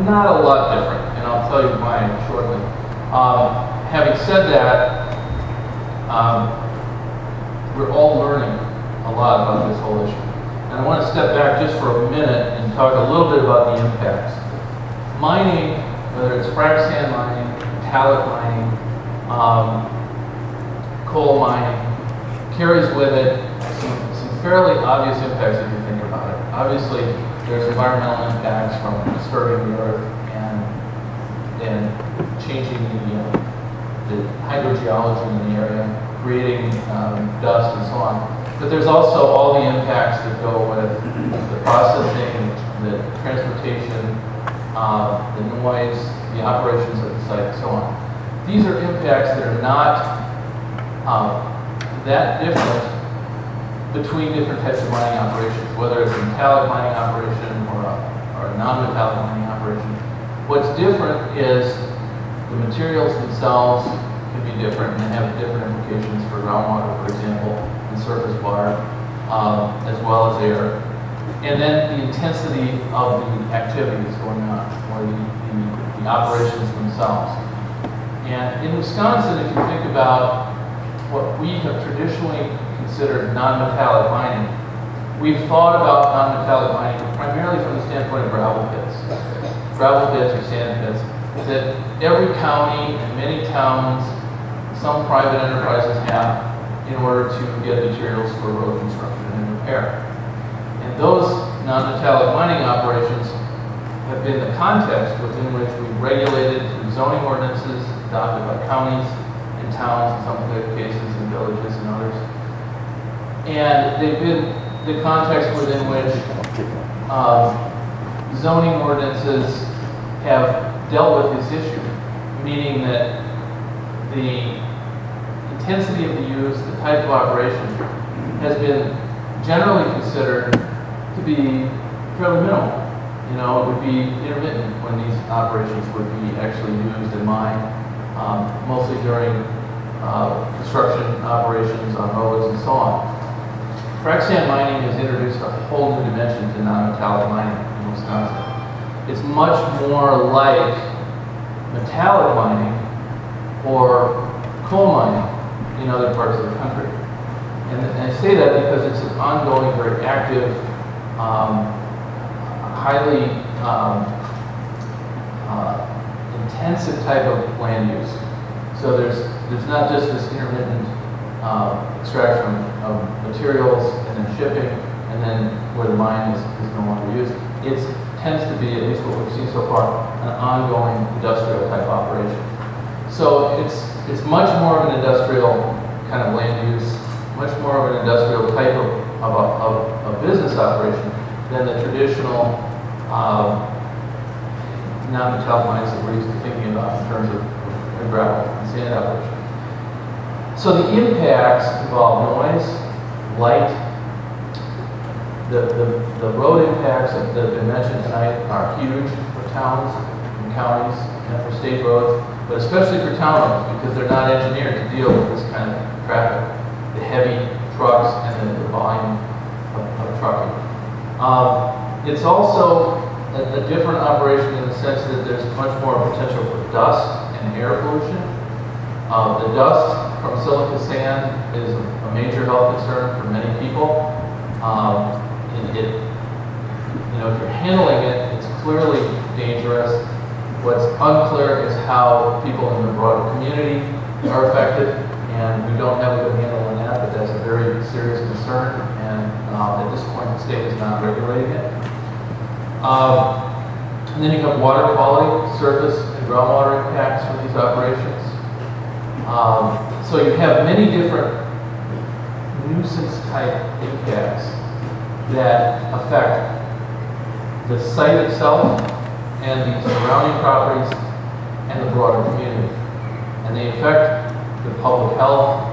not a lot different, and I'll tell you why shortly. Having said that, we're all learning a lot about this whole issue. And I want to step back just for a minute and talk a little bit about the impacts. Mining, whether it's frac sand mining, metallic mining, coal mining, carries with it some fairly obvious impacts if you think about it. Obviously, there's environmental impacts from disturbing the earth and changing the hydrogeology in the area, creating dust and so on. But there's also all the impacts that go with the processing, the transportation, the noise, the operations of the site, and so on. These are impacts that are not that different between different types of mining operations, whether it's a metallic mining operation or a non-metallic mining operation. What's different is the materials themselves can be different and have different implications for groundwater, for example, and surface water, as well as air. And then the intensity of the activities going on, or the operations themselves. And in Wisconsin, if you think about what we have traditionally considered non-metallic mining, we've thought about non-metallic mining primarily from the standpoint of gravel pits or sand pits, that every county and many towns, some private enterprises have in order to get materials for road construction and repair. And those non-metallic mining operations have been the context within which we've regulated through zoning ordinances adopted by counties and towns, in some cases, and villages and others. And they've been the context within which zoning ordinances have dealt with this issue, meaning that the intensity of the use, the type of operation, has been generally considered to be fairly minimal. You know, it would be intermittent when these operations would be actually used in mine, mostly during construction operations on roads and so on. Frac sand mining has introduced a whole new dimension to non-metallic mining in Wisconsin. It's much more like metallic mining or coal mining in other parts of the country. And I say that because it's an ongoing, very active, highly intensive type of land use. So there's not just this intermittent extraction of materials and then shipping, and then where the mine is no longer used. It tends to be, at least what we've seen so far, an ongoing industrial type operation. So it's much more of an industrial kind of land use, much more of an industrial type of business operation than the traditional non-metallic mines that we're used to thinking about in terms of gravel and sand operation. So the impacts involve noise, light. The road impacts that have been mentioned tonight are huge for towns and counties and for state roads, but especially for town roads because they're not engineered to deal with this kind of traffic, the heavy trucks and the volume of trucking. It's also a different operation in the sense that there's much more potential for dust and air pollution. The dust from silica sand is a major health concern for many people. If you're handling it, it's clearly dangerous. What's unclear is how people in the broader community are affected, and we don't have a good handle on that, but that's a very serious concern, and at this point the state is not regulating it. And then you have water quality, surface and groundwater impacts from these operations. So you have many different nuisance type impacts that affect the site itself and the surrounding properties and the broader community. And they affect the public health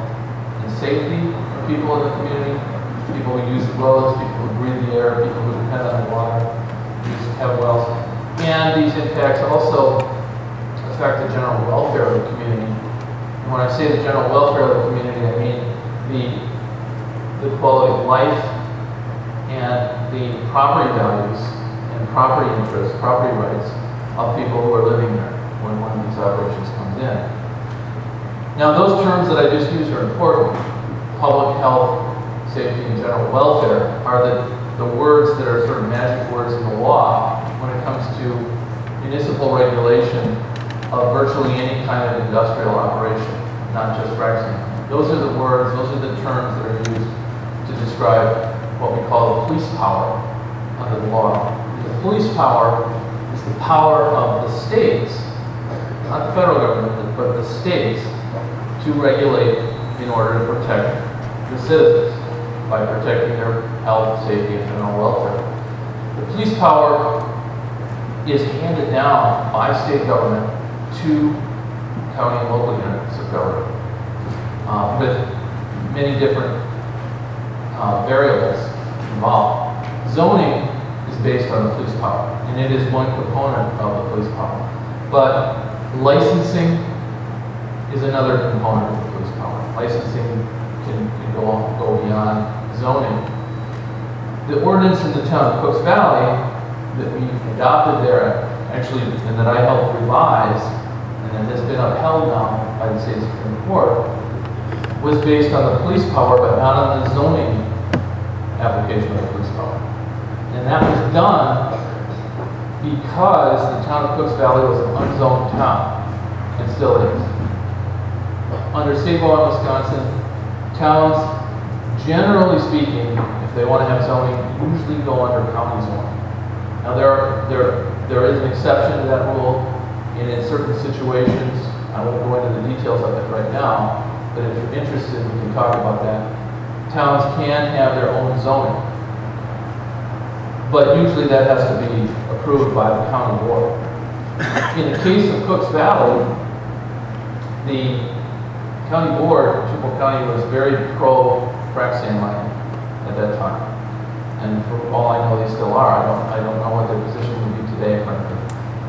and safety of people in the community, people who use the roads, people who breathe the air, people who depend on the water, have wells. And these impacts also affect the general welfare of the community. And when I say the general welfare of the community, I mean the quality of life and the property values and property interests, property rights of people who are living there when one of these operations comes in. Now those terms that I just used are important. Public health, safety, and general welfare are the words that are sort of magic words in the law when it comes to municipal regulation of virtually any kind of industrial operation, not just frac sand. Those are the words, those are the terms that are used to describe what we call the police power under the law. police power is the power of the states, not the federal government, but the states, to regulate in order to protect the citizens by protecting their health, safety, and general welfare. The police power is handed down by state government to county and local units of government with many different variables involved. Zoning is based on the police power, and it is one component of the police power. But licensing is another component of the police power. Licensing can go beyond zoning. The ordinance in the town of Cooks Valley that we adopted there, actually, and that I helped revise, and that has been upheld now by the state Supreme Court, was based on the police power, but not on the zoning application of the police power. And that was done because the town of Cooks Valley was an unzoned town, and still is. Under state law in Wisconsin, towns, generally speaking, if they want to have zoning, usually go under county zoning. Now there is an exception to that rule, and in certain situations, I won't go into the details of it right now, but if you're interested, we can talk about that. Towns can have their own zoning, but usually that has to be approved by the county board. In the case of Cooks Valley, the county board, Chippewa County, was very pro-frac sand mining at that time. And for all I know, they still are. I don't know what their position would be today, frankly.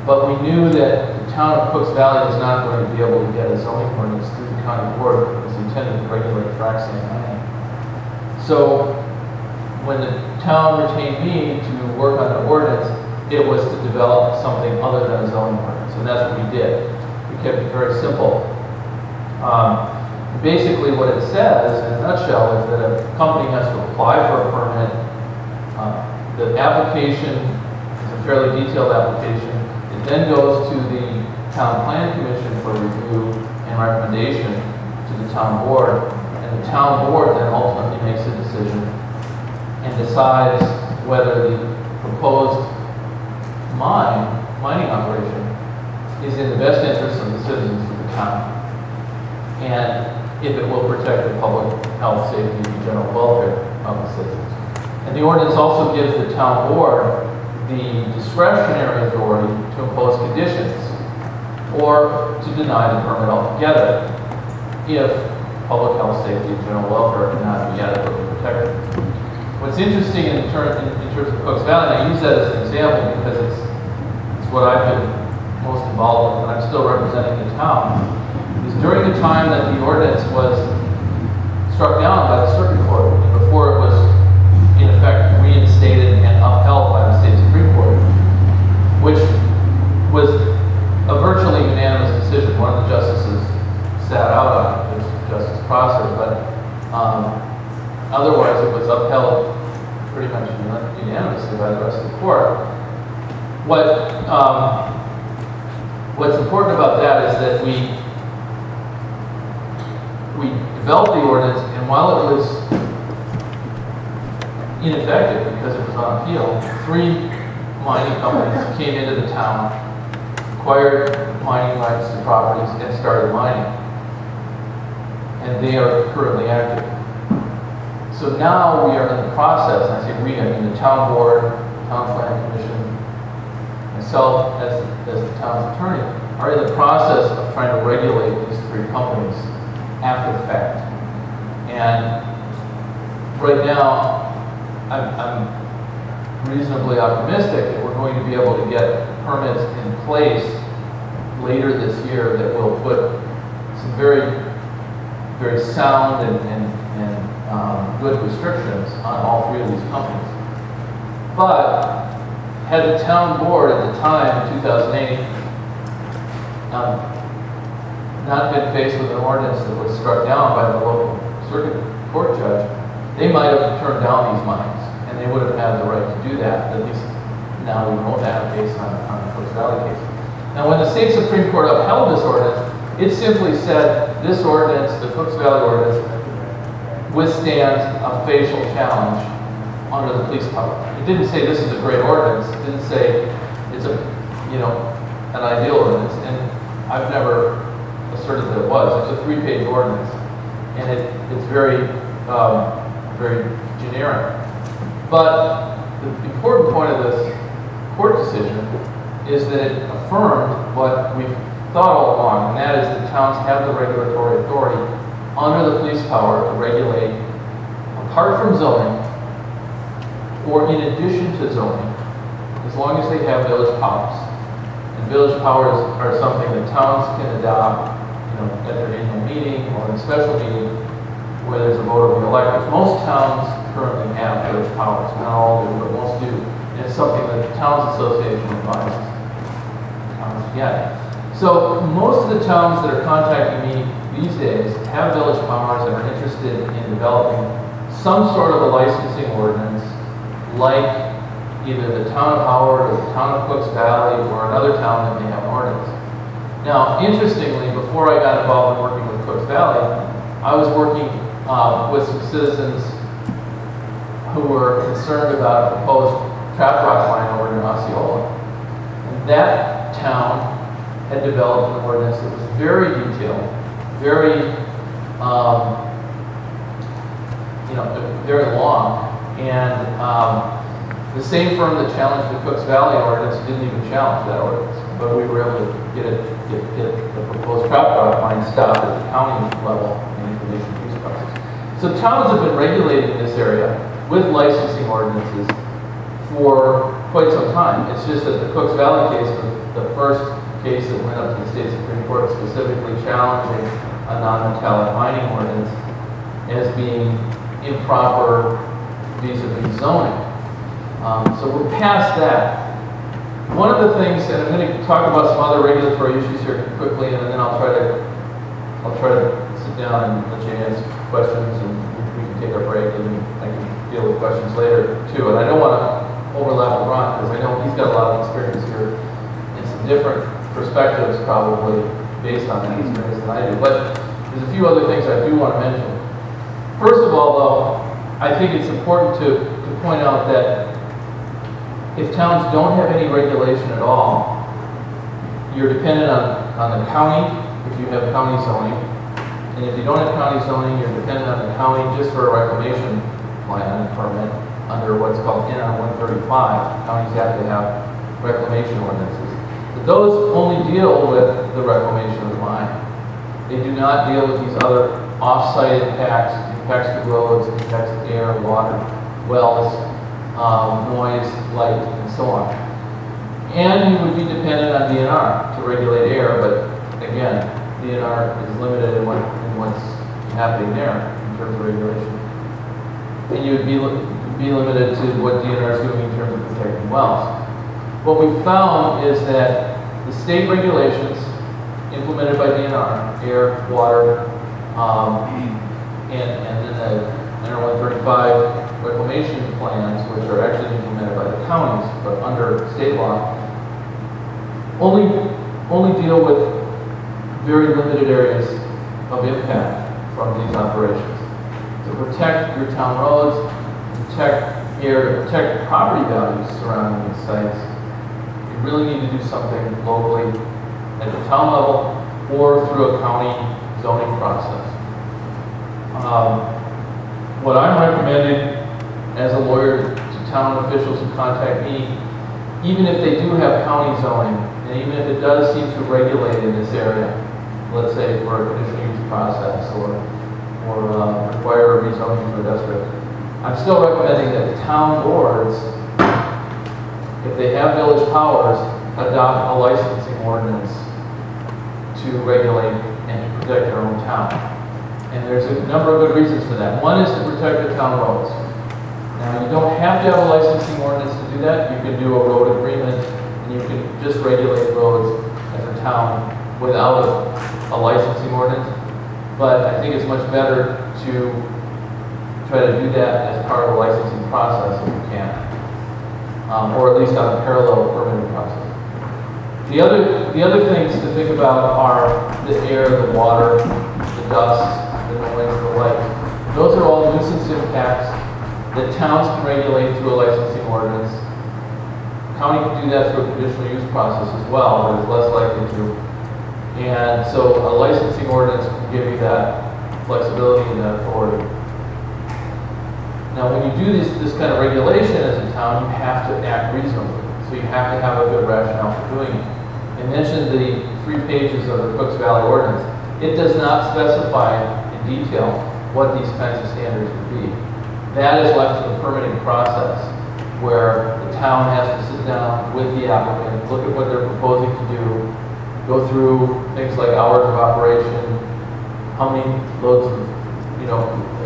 But we knew that the town of Cooks Valley was not going to be able to get a zoning ordinance through the county board that was intended to regulate frac sand mining. So when the town retained me to work on the ordinance, it was to develop something other than a zoning ordinance, and that's what we did. We kept it very simple. Basically what it says, in a nutshell, is that a company has to apply for a permit. The application is a fairly detailed application. It then goes to the Town Plan Commission for review and recommendation to the town board, and the town board then ultimately makes a decision and decides whether the proposed mining operation is in the best interest of the citizens of the town, and if it will protect the public health, safety, and general welfare of the citizens. And the ordinance also gives the town board the discretionary authority to impose conditions or to deny the permit altogether if public health, safety, and general welfare cannot be adequately protected. What's interesting in terms of Cooks Valley, and I use that as an example because it's what I've been most involved with, and I'm still representing the town, is during the time that the ordinance was struck down by the circuit court, before it was in effect reinstated and upheld by the state Supreme Court, which was a virtually unanimous decision. One of the justices sat out on this justice process, but otherwise it was upheld pretty much unanimously by the rest of the court. What's important about that is that we developed the ordinance, and while it was ineffective because it was on appeal, 3 mining companies came into the town, acquired mining rights to properties, and started mining. And they are currently active. So now we are in the process, and I say we, I mean the town board, town planning commission, myself as the town's attorney, are in the process of trying to regulate these 3 companies after the fact. And right now, I'm reasonably optimistic that we're going to be able to get permits in place later this year that will put some very, very sound and good restrictions on all 3 of these companies. But had the town board at the time, in 2008, not been faced with an ordinance that was struck down by the local circuit court judge, they might have turned down these mines, and they would have had the right to do that. At least now we know that based on the Cooks Valley case. Now, when the state Supreme Court upheld this ordinance, it simply said this ordinance, the Cooks Valley ordinance, withstands a facial challenge under the police power. It didn't say this is a great ordinance. It didn't say it's a, you know, an ideal ordinance. And I've never asserted that it was. It's a 3-page ordinance, and it's very, very generic. But the important point of this court decision is that it affirmed what we've thought all along, and that is that towns have the regulatory authority under the police power to regulate, apart from zoning, or in addition to zoning, as long as they have village powers. And village powers are something that towns can adopt, you know, at their annual meeting or in a special meeting where there's a vote of the electors. Most towns currently have village powers. Not all do, but most do. And it's something that the Towns Association advises towns to get. So most of the towns that are contacting me these days have village powers and are interested in developing some sort of a licensing ordinance, like either the town of Howard or the town of Cooks Valley or another town that may have an ordinance. Now, interestingly, before I got involved in working with Cooks Valley, I was working with some citizens who were concerned about a proposed trap rock line over near Osceola. And that town had developed an ordinance that was very detailed, very, you know, very long. And the same firm that challenged the Cooks Valley ordinance didn't even challenge that ordinance. But we were able to get the proposed trap rock line stopped at the county level in the information use process. So towns have been regulating this area with licensing ordinances for quite some time. It's just that the Cooks Valley case was the first case that went up to the state Supreme Court specifically challenging a non-metallic mining ordinance as being improper vis-a-vis zoning. So we're past that. One of the things, and I'm going to talk about some other regulatory issues here quickly, and then I'll try to sit down and let you ask questions, and we can take our break, and I can deal with questions later too. And I don't want to overlap with Ron because I know he's got a lot of experience here and some different perspectives probably based on that experience than I do. But there's a few other things I do want to mention. First of all, though, I think it's important to point out that if towns don't have any regulation at all, you're dependent on the county if you have county zoning. And if you don't have county zoning, you're dependent on the county just for a reclamation plan and permit under what's called NR 135. Counties have to have reclamation ordinances. But those only deal with the reclamation of the mine. They do not deal with these other off-site impacts to roads, impacts to air, water, wells, noise, light, and so on. And you would be dependent on DNR to regulate air, but again, DNR is limited in what's happening there in terms of regulation. And you would be limited to what DNR is doing in terms of protecting wells. What we found is that the state regulations implemented by DNR, air, water, and then the NR 135 reclamation plans, which are actually implemented by the counties, but under state law, only deal with very limited areas of impact from these operations. To protect your town roads, to protect air, to protect property values surrounding these sites, you really need to do something locally at the town level or through a county zoning process. What I'm recommending as a lawyer to town officials who contact me, even if they do have county zoning, and even if it does seem to regulate in this area, let's say for a conditional use process or require a rezoning to a district, I'm still recommending that town boards, if they have village powers, adopt a licensing ordinance to regulate and to protect their own town. And there's a number of good reasons for that. One is to protect the town roads. Now, you don't have to have a licensing ordinance to do that. You can do a road agreement, and you can just regulate roads as a town without a licensing ordinance. But I think it's much better to try to do that as part of a licensing process if you can, or at least on a parallel permitting process. The other things to think about are the air, the water, the dust, the noise, the light. Those are all nuisance impacts that towns can regulate through a licensing ordinance. County can do that through a conditional use process as well, but is less likely to. And so a licensing ordinance can give you that flexibility and that authority. Now, when you do this kind of regulation as a town, you have to act reasonably. So you have to have a good rationale for doing it. I mentioned the 3 pages of the Cooks Valley ordinance. It does not specify in detail what these kinds of standards would be. That is left to the permitting process, where the town has to sit down with the applicant, look at what they're proposing to do, go through things like hours of operation, how many loads,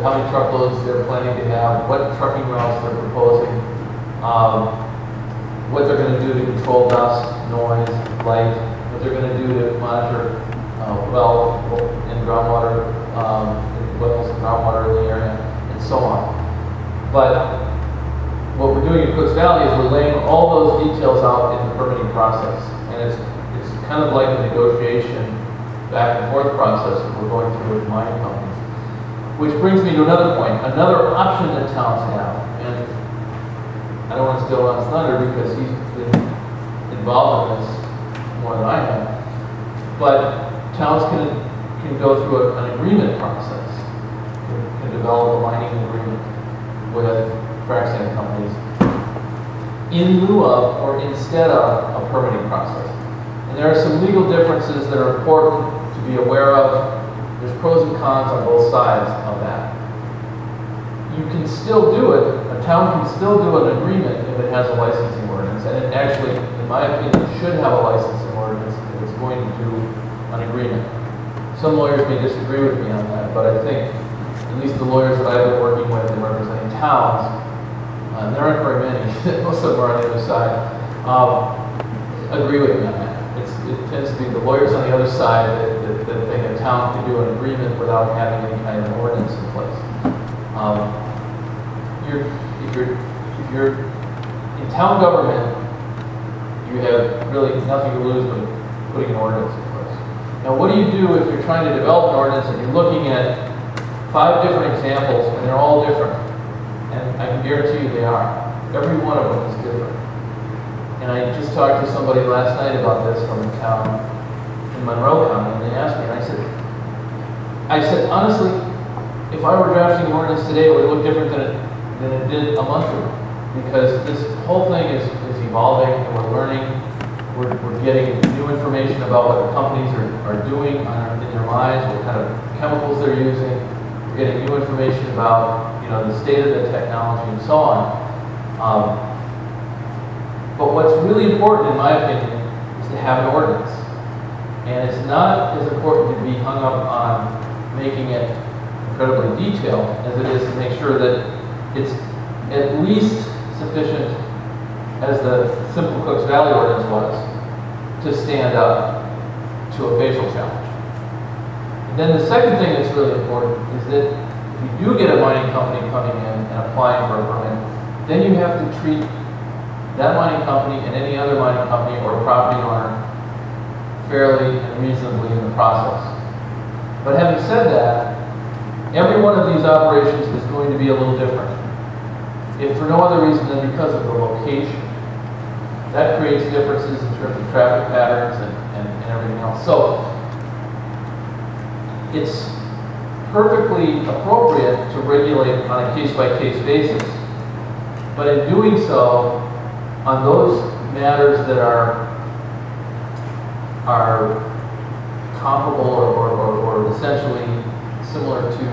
how many truckloads they're planning to have, what trucking routes they're proposing, what they're going to do to control dust, noise, light, what they're going to do to monitor well and groundwater, wells and groundwater in the area, and so on. But what we're doing in Cooks Valley is we're laying all those details out in the permitting process, and it's kind of like a negotiation back and forth process that we're going through with mining companies. Which brings me to another point, another option that towns have, and I don't want to steal Ron's thunder because he's been involved in this more than I have, but towns can go through an agreement process, can develop a mining agreement with frac sand companies in lieu of or instead of a permitting process. And there are some legal differences that are important to be aware of. There's pros and cons on both sides of that. You can still do it, a town can still do an agreement if it has a licensing ordinance, and it actually, in my opinion, should have a licensing ordinance if it's going to do an agreement. Some lawyers may disagree with me on that, but I think, at least the lawyers that I've been working with and representing towns, and there aren't very many, most of them are on the other side, agree with me on that. It tends to be the lawyers on the other side that think a town can do an agreement without having any kind of ordinance in place. If you're in town government, you have really nothing to lose but putting an ordinance in place. Now, what do you do if you're trying to develop an ordinance and you're looking at 5 different examples and they're all different? And I can guarantee you they are. Every one of them is different. And I just talked to somebody last night about this from a town in Monroe County, and they asked me, and I said, honestly, if I were drafting an ordinance today, it would look different than it did a month ago. Because this whole thing is evolving, and we're learning, we're getting new information about what the companies are doing in their mines, what kind of chemicals they're using. We're getting new information about the state of the technology and so on. But what's really important, in my opinion, is to have an ordinance. And it's not as important to be hung up on making it incredibly detailed as it is to make sure that it's at least sufficient, as the simple Cooks Valley ordinance was, to stand up to a facial challenge. And then the second thing that's really important is that if you do get a mining company coming in and applying for a permit, then you have to treat that mining company and any other mining company or property owner fairly and reasonably in the process. But having said that, every one of these operations is going to be a little different. If for no other reason than because of the location. That creates differences in terms of traffic patterns and everything else. So it's perfectly appropriate to regulate on a case-by-case basis. But in doing so, on those matters that are comparable or essentially similar to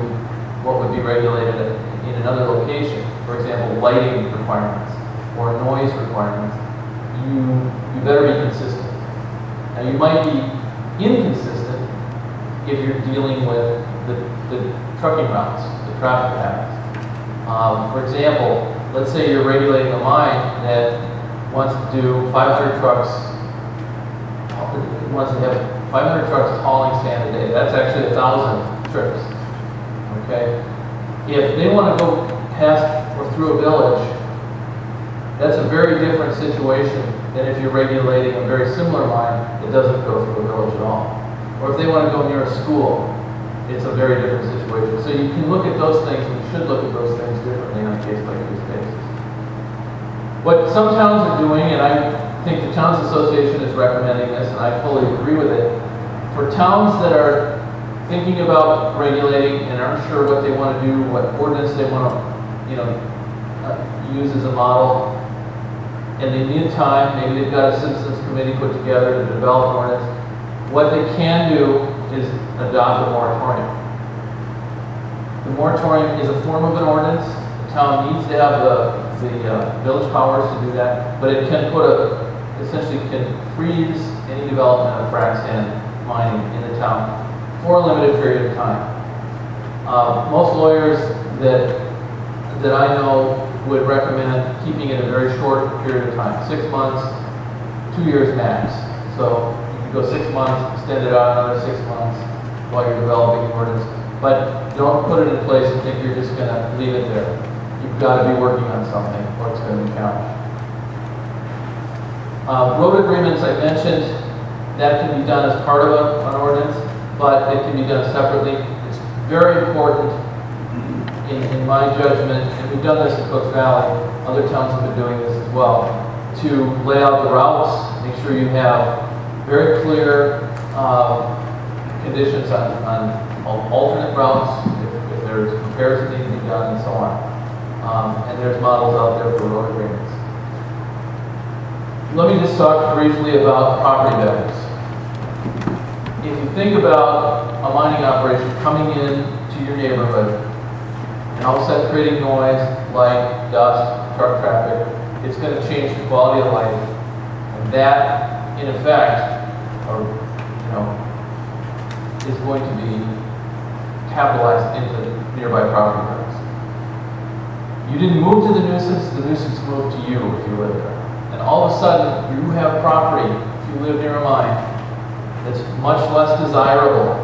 what would be regulated in another location, for example, lighting requirements or noise requirements, you better be consistent. Now, you might be inconsistent if you're dealing with the trucking routes, the traffic patterns. For example, let's say you're regulating a mine that wants to do 500 trucks, wants to have 500 trucks hauling sand a day. That's actually 1,000 trips, okay? If they want to go past or through a village, that's a very different situation than if you're regulating a very similar mine that doesn't go through a village at all. Or if they want to go near a school, it's a very different situation. So you can look at those things, and you should look at those things differently on on a case-by-case basis. What some towns are doing, and I think the Towns Association is recommending this, and I fully agree with it, for towns that are thinking about regulating and aren't sure what they want to do, what ordinance they want to, use as a model, and they need time, maybe they've got a citizens committee put together to develop an ordinance, what they can do is adopt a moratorium. The moratorium is a form of an ordinance. The town needs to have the village powers to do that, but it can essentially can freeze any development of frac sand mining in the town for a limited period of time. Most lawyers that I know would recommend keeping it a very short period of time, 6 months, 2 years max. So you can go 6 months, extend it out another 6 months while you're developing the ordinance. But don't put it in place and think you're just going to leave it there. You've got to be working on something or it's going to be challenged. Road agreements I mentioned, that can be done as part of an ordinance, but it can be done separately. It's very important in my judgment, and we've done this in Cooks Valley, other towns have been doing this as well, to lay out the routes, make sure you have very clear conditions on alternate routes, if there's comparison need to be done, and so on. And there's models out there for road agreements. Let me just talk briefly about property values. If you think about a mining operation coming in to your neighborhood, and all of a sudden creating noise, light, dust, truck traffic, it's going to change the quality of life. And that, in effect, is going to be capitalized into nearby property values. You didn't move to the nuisance moved to you if you live there. And all of a sudden, you have property, if you live near a mine, that's much less desirable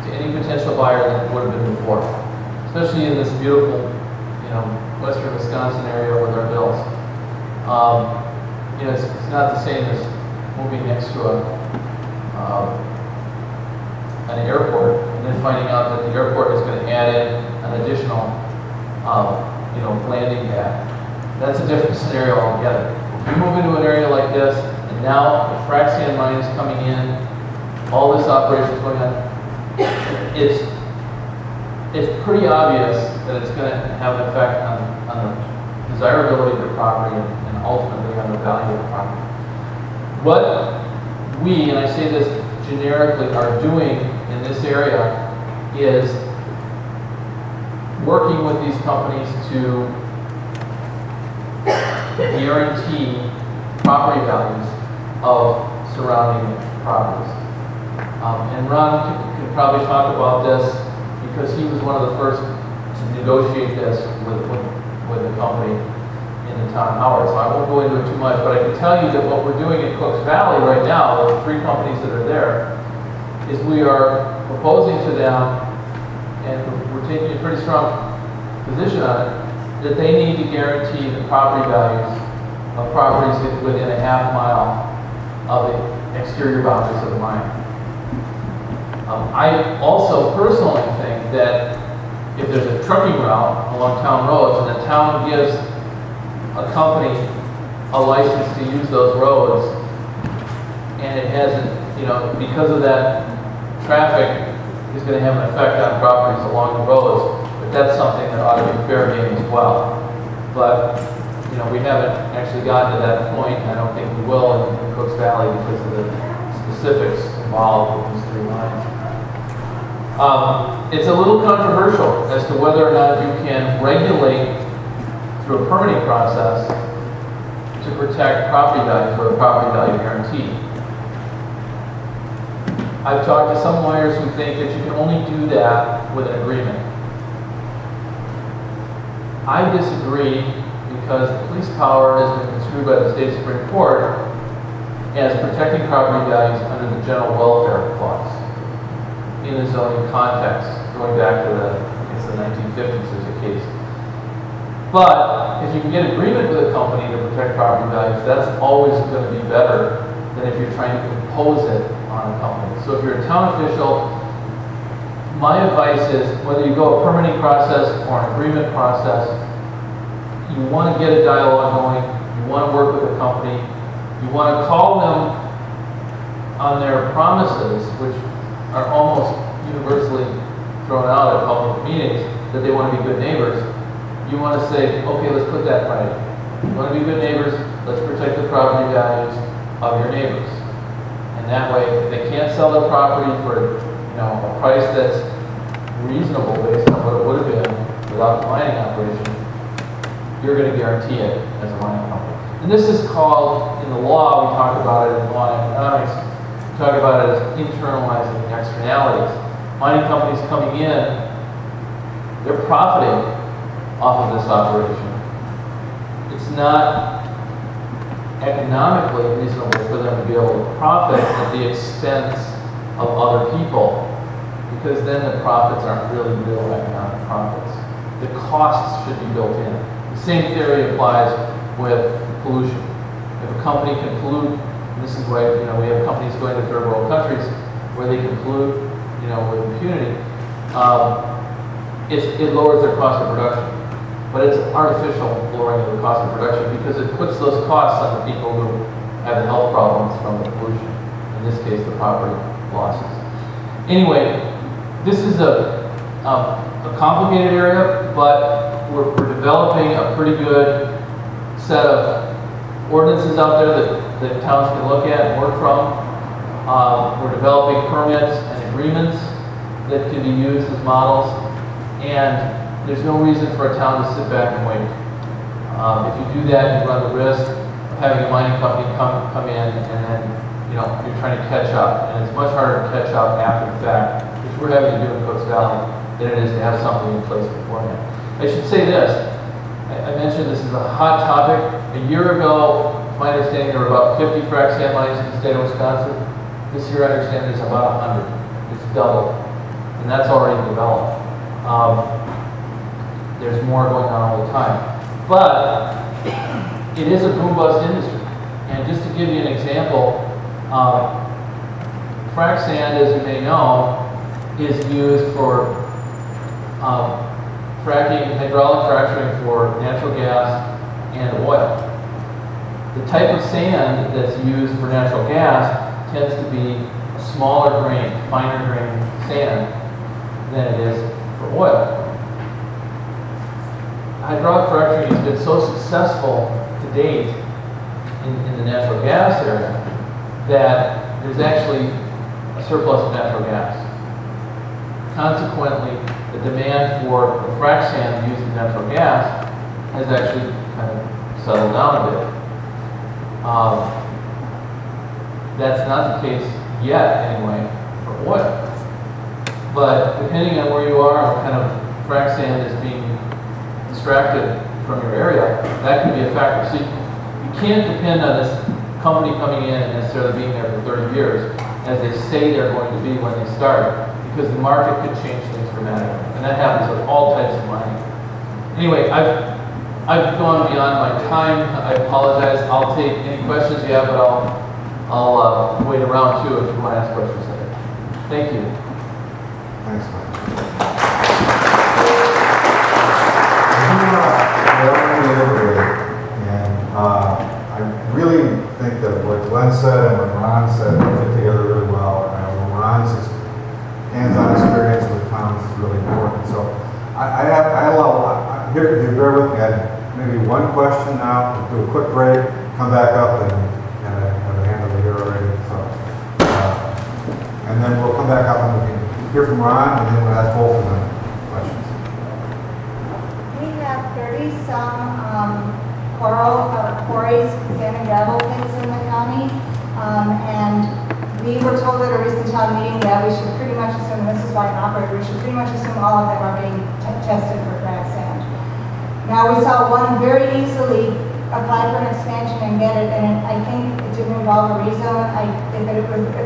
to any potential buyer than it would have been before. Especially in this beautiful, western Wisconsin area with our hills. It's not the same as moving next to an airport and then finding out that the airport is going to add in an additional, landing pad. That's a different scenario altogether. You move into an area like this, and now the frac sand mine is coming in, all this operation is going on. It's pretty obvious that it's going to have an effect on the desirability of the property and ultimately on the value of the property. What we, and I say this generically, are doing in this area is working with these companies to guarantee property values of surrounding properties. And Ron can probably talk about this because he was one of the first to negotiate this with the company in the town of Howard. So I won't go into it too much, but I can tell you that what we're doing in Cooks Valley right now, with the 3 companies that are there, is we are proposing to them, and we're taking a pretty strong position on it, that they need to guarantee the property values of properties within a half mile of the exterior boundaries of the mine. I also personally think that if there's a trucking route along town roads and the town gives a company a license to use those roads, and it hasn't, because of that, traffic is going to have an effect on properties along the roads, but that's something that ought to be fair game as well. But, we haven't actually gotten to that point, and I don't think we will in Cooks Valley because of the specifics involved with these 3 mines. It's a little controversial as to whether or not you can regulate through a permitting process to protect property values with a property value guarantee. I've talked to some lawyers who think that you can only do that with an agreement. I disagree because the police power has been construed by the state Supreme Court as protecting property values under the general welfare clause in a zoning context, going back to the 1950s as a case. But if you can get agreement with a company to protect property values, that's always going to be better than if you're trying to impose it on a company. So if you're a town official, my advice is whether you go a permitting process or an agreement process, you want to get a dialogue going, you want to work with a company, you want to call them on their promises, which are almost universally thrown out at public meetings, that they want to be good neighbors. You want to say, okay, let's put that right. You want to be good neighbors, let's protect the property values of your neighbors. And that way, if they can't sell their property for, a price that's reasonable based on what it would have been without the mining operation, you're going to guarantee it as a mining company. And this is called, in the law, we talk about it in law and economics, we talk about it as internalizing externalities. Mining companies coming in, they're profiting off of this operation. It's not economically reasonable for them to be able to profit at the expense of other people, because then the profits aren't really real economic profits. The costs should be built in. The same theory applies with pollution. If a company can pollute, and this is why we have companies going to third world countries where they can pollute, with impunity, it lowers their cost of production. But it's artificial lowering of the cost of production because it puts those costs on the people who have the health problems from the pollution. In this case, the property losses. Anyway, this is a complicated area, but we're developing a pretty good set of ordinances out there that towns can look at and work from. We're developing permits and agreements that can be used as models, and there's no reason for a town to sit back and wait. If you do that, you run the risk of having a mining company come in and then you're trying to catch up, and it's much harder to catch up after the fact, which we're having to do in Cooks Valley, than it is to have something in place beforehand. I should say this. I mentioned this is a hot topic. A year ago, my understanding there were about 50 frac sand mines in the state of Wisconsin. This year, I understand there's about 100. It's double, and that's already developed. There's more going on all the time, but it is a boom-bust industry. And just to give you an example, frac sand, as you may know, is used for fracking, hydraulic fracturing for natural gas and oil. The type of sand that's used for natural gas tends to be a smaller grain, finer grain sand than it is for oil. Hydraulic fracturing has been so successful to date in the natural gas area that there's actually a surplus of natural gas. Consequently, the demand for the frac sand used in natural gas has actually kind of settled down a bit. That's not the case yet, anyway, for oil. But depending on where you are and what kind of frac sand is being extracted from your area, that can be a factor. So you can't depend on this company coming in and necessarily being there for 30 years as they say they're going to be when they start, because the market could change things dramatically. And that happens with all types of mining. Anyway, I've gone beyond my time. I apologize. I'll take any questions you have, but I'll wait around too if you want to ask questions later. Thank you. Thanks, Mike. I really think that what Glenn said and what Ron said fit together really well. Ron's hands-on experience with towns is really important. So I allow, here, if you bear with me, I had maybe one question now, we'll do a quick break, come back up and have a hand over here already. So, and then we'll come back up and we can hear from Ron, and then we'll ask both of them questions. We have 30-some quarries, sand and gravel pits in the county, and we were told at a recent town meeting that we should pretty much assume, this is why an operator, we should pretty much assume all of them are being tested for frac sand. Now, we saw one very easily apply for an expansion and get it, and I think it didn't involve a rezone. If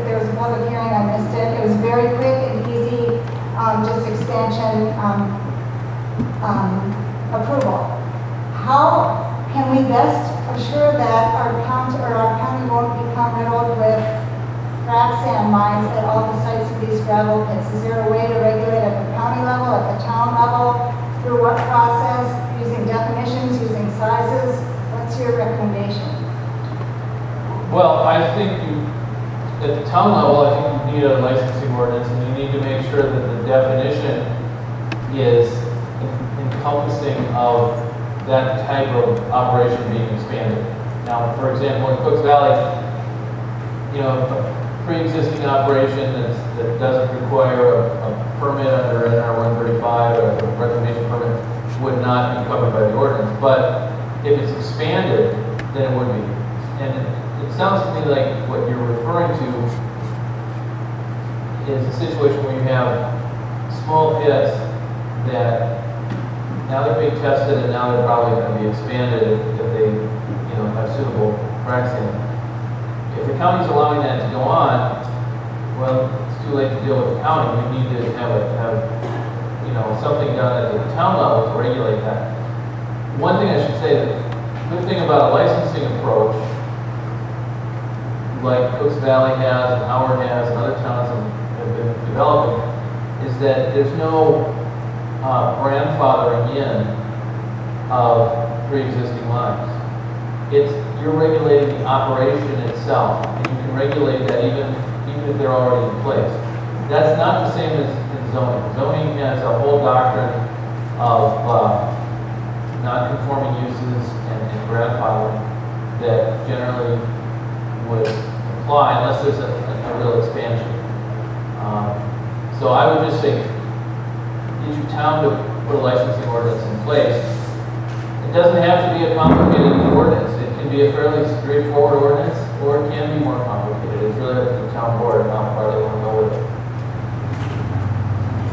there was a public hearing, I missed it. It was very quick and easy, just expansion approval. How can we best assure that our county won't become riddled with frac sand mines at all the sites of these gravel pits? Is there a way to regulate at the county level, at the town level, through what process, using definitions, using sizes? What's your recommendation? Well, I think at the town level, I think you need a licensing ordinance, and you need to make sure that the definition is encompassing of that type of operation being expanded. Now, for example, in Cooks Valley, you know, a pre-existing operation that doesn't require a permit under NR 135 or a reclamation permit would not be covered by the ordinance. But if it's expanded, then it would be. And it sounds to me like what you're referring to is a situation where you have small pits that now they're being tested and now they're probably going to be expanded if they, you know, have suitable fracs in. If the county's allowing that to go on, well, it's too late to deal with the county. We need to have you know, something done at the town level to regulate that. One thing I should say, the good thing about a licensing approach, like Cooks Valley has, and Howard has, and other towns have been developing, is that there's no grandfathering in of pre-existing lines. You're regulating the operation itself, and you can regulate that even if they're already in place. That's not the same as in zoning. Zoning has a whole doctrine of non-conforming uses and grandfathering that generally would apply unless there's a real expansion. So I would just say, get your town to put a licensing ordinance in place. It doesn't have to be a complicated ordinance. It can be a fairly straightforward ordinance, or it can be more complicated. It's really up to the town board and how far they want to go with it.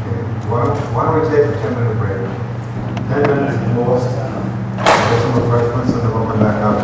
Okay. Why don't we take a 10-minute break? 10 minutes at most. Get some refreshments and then we'll come back out.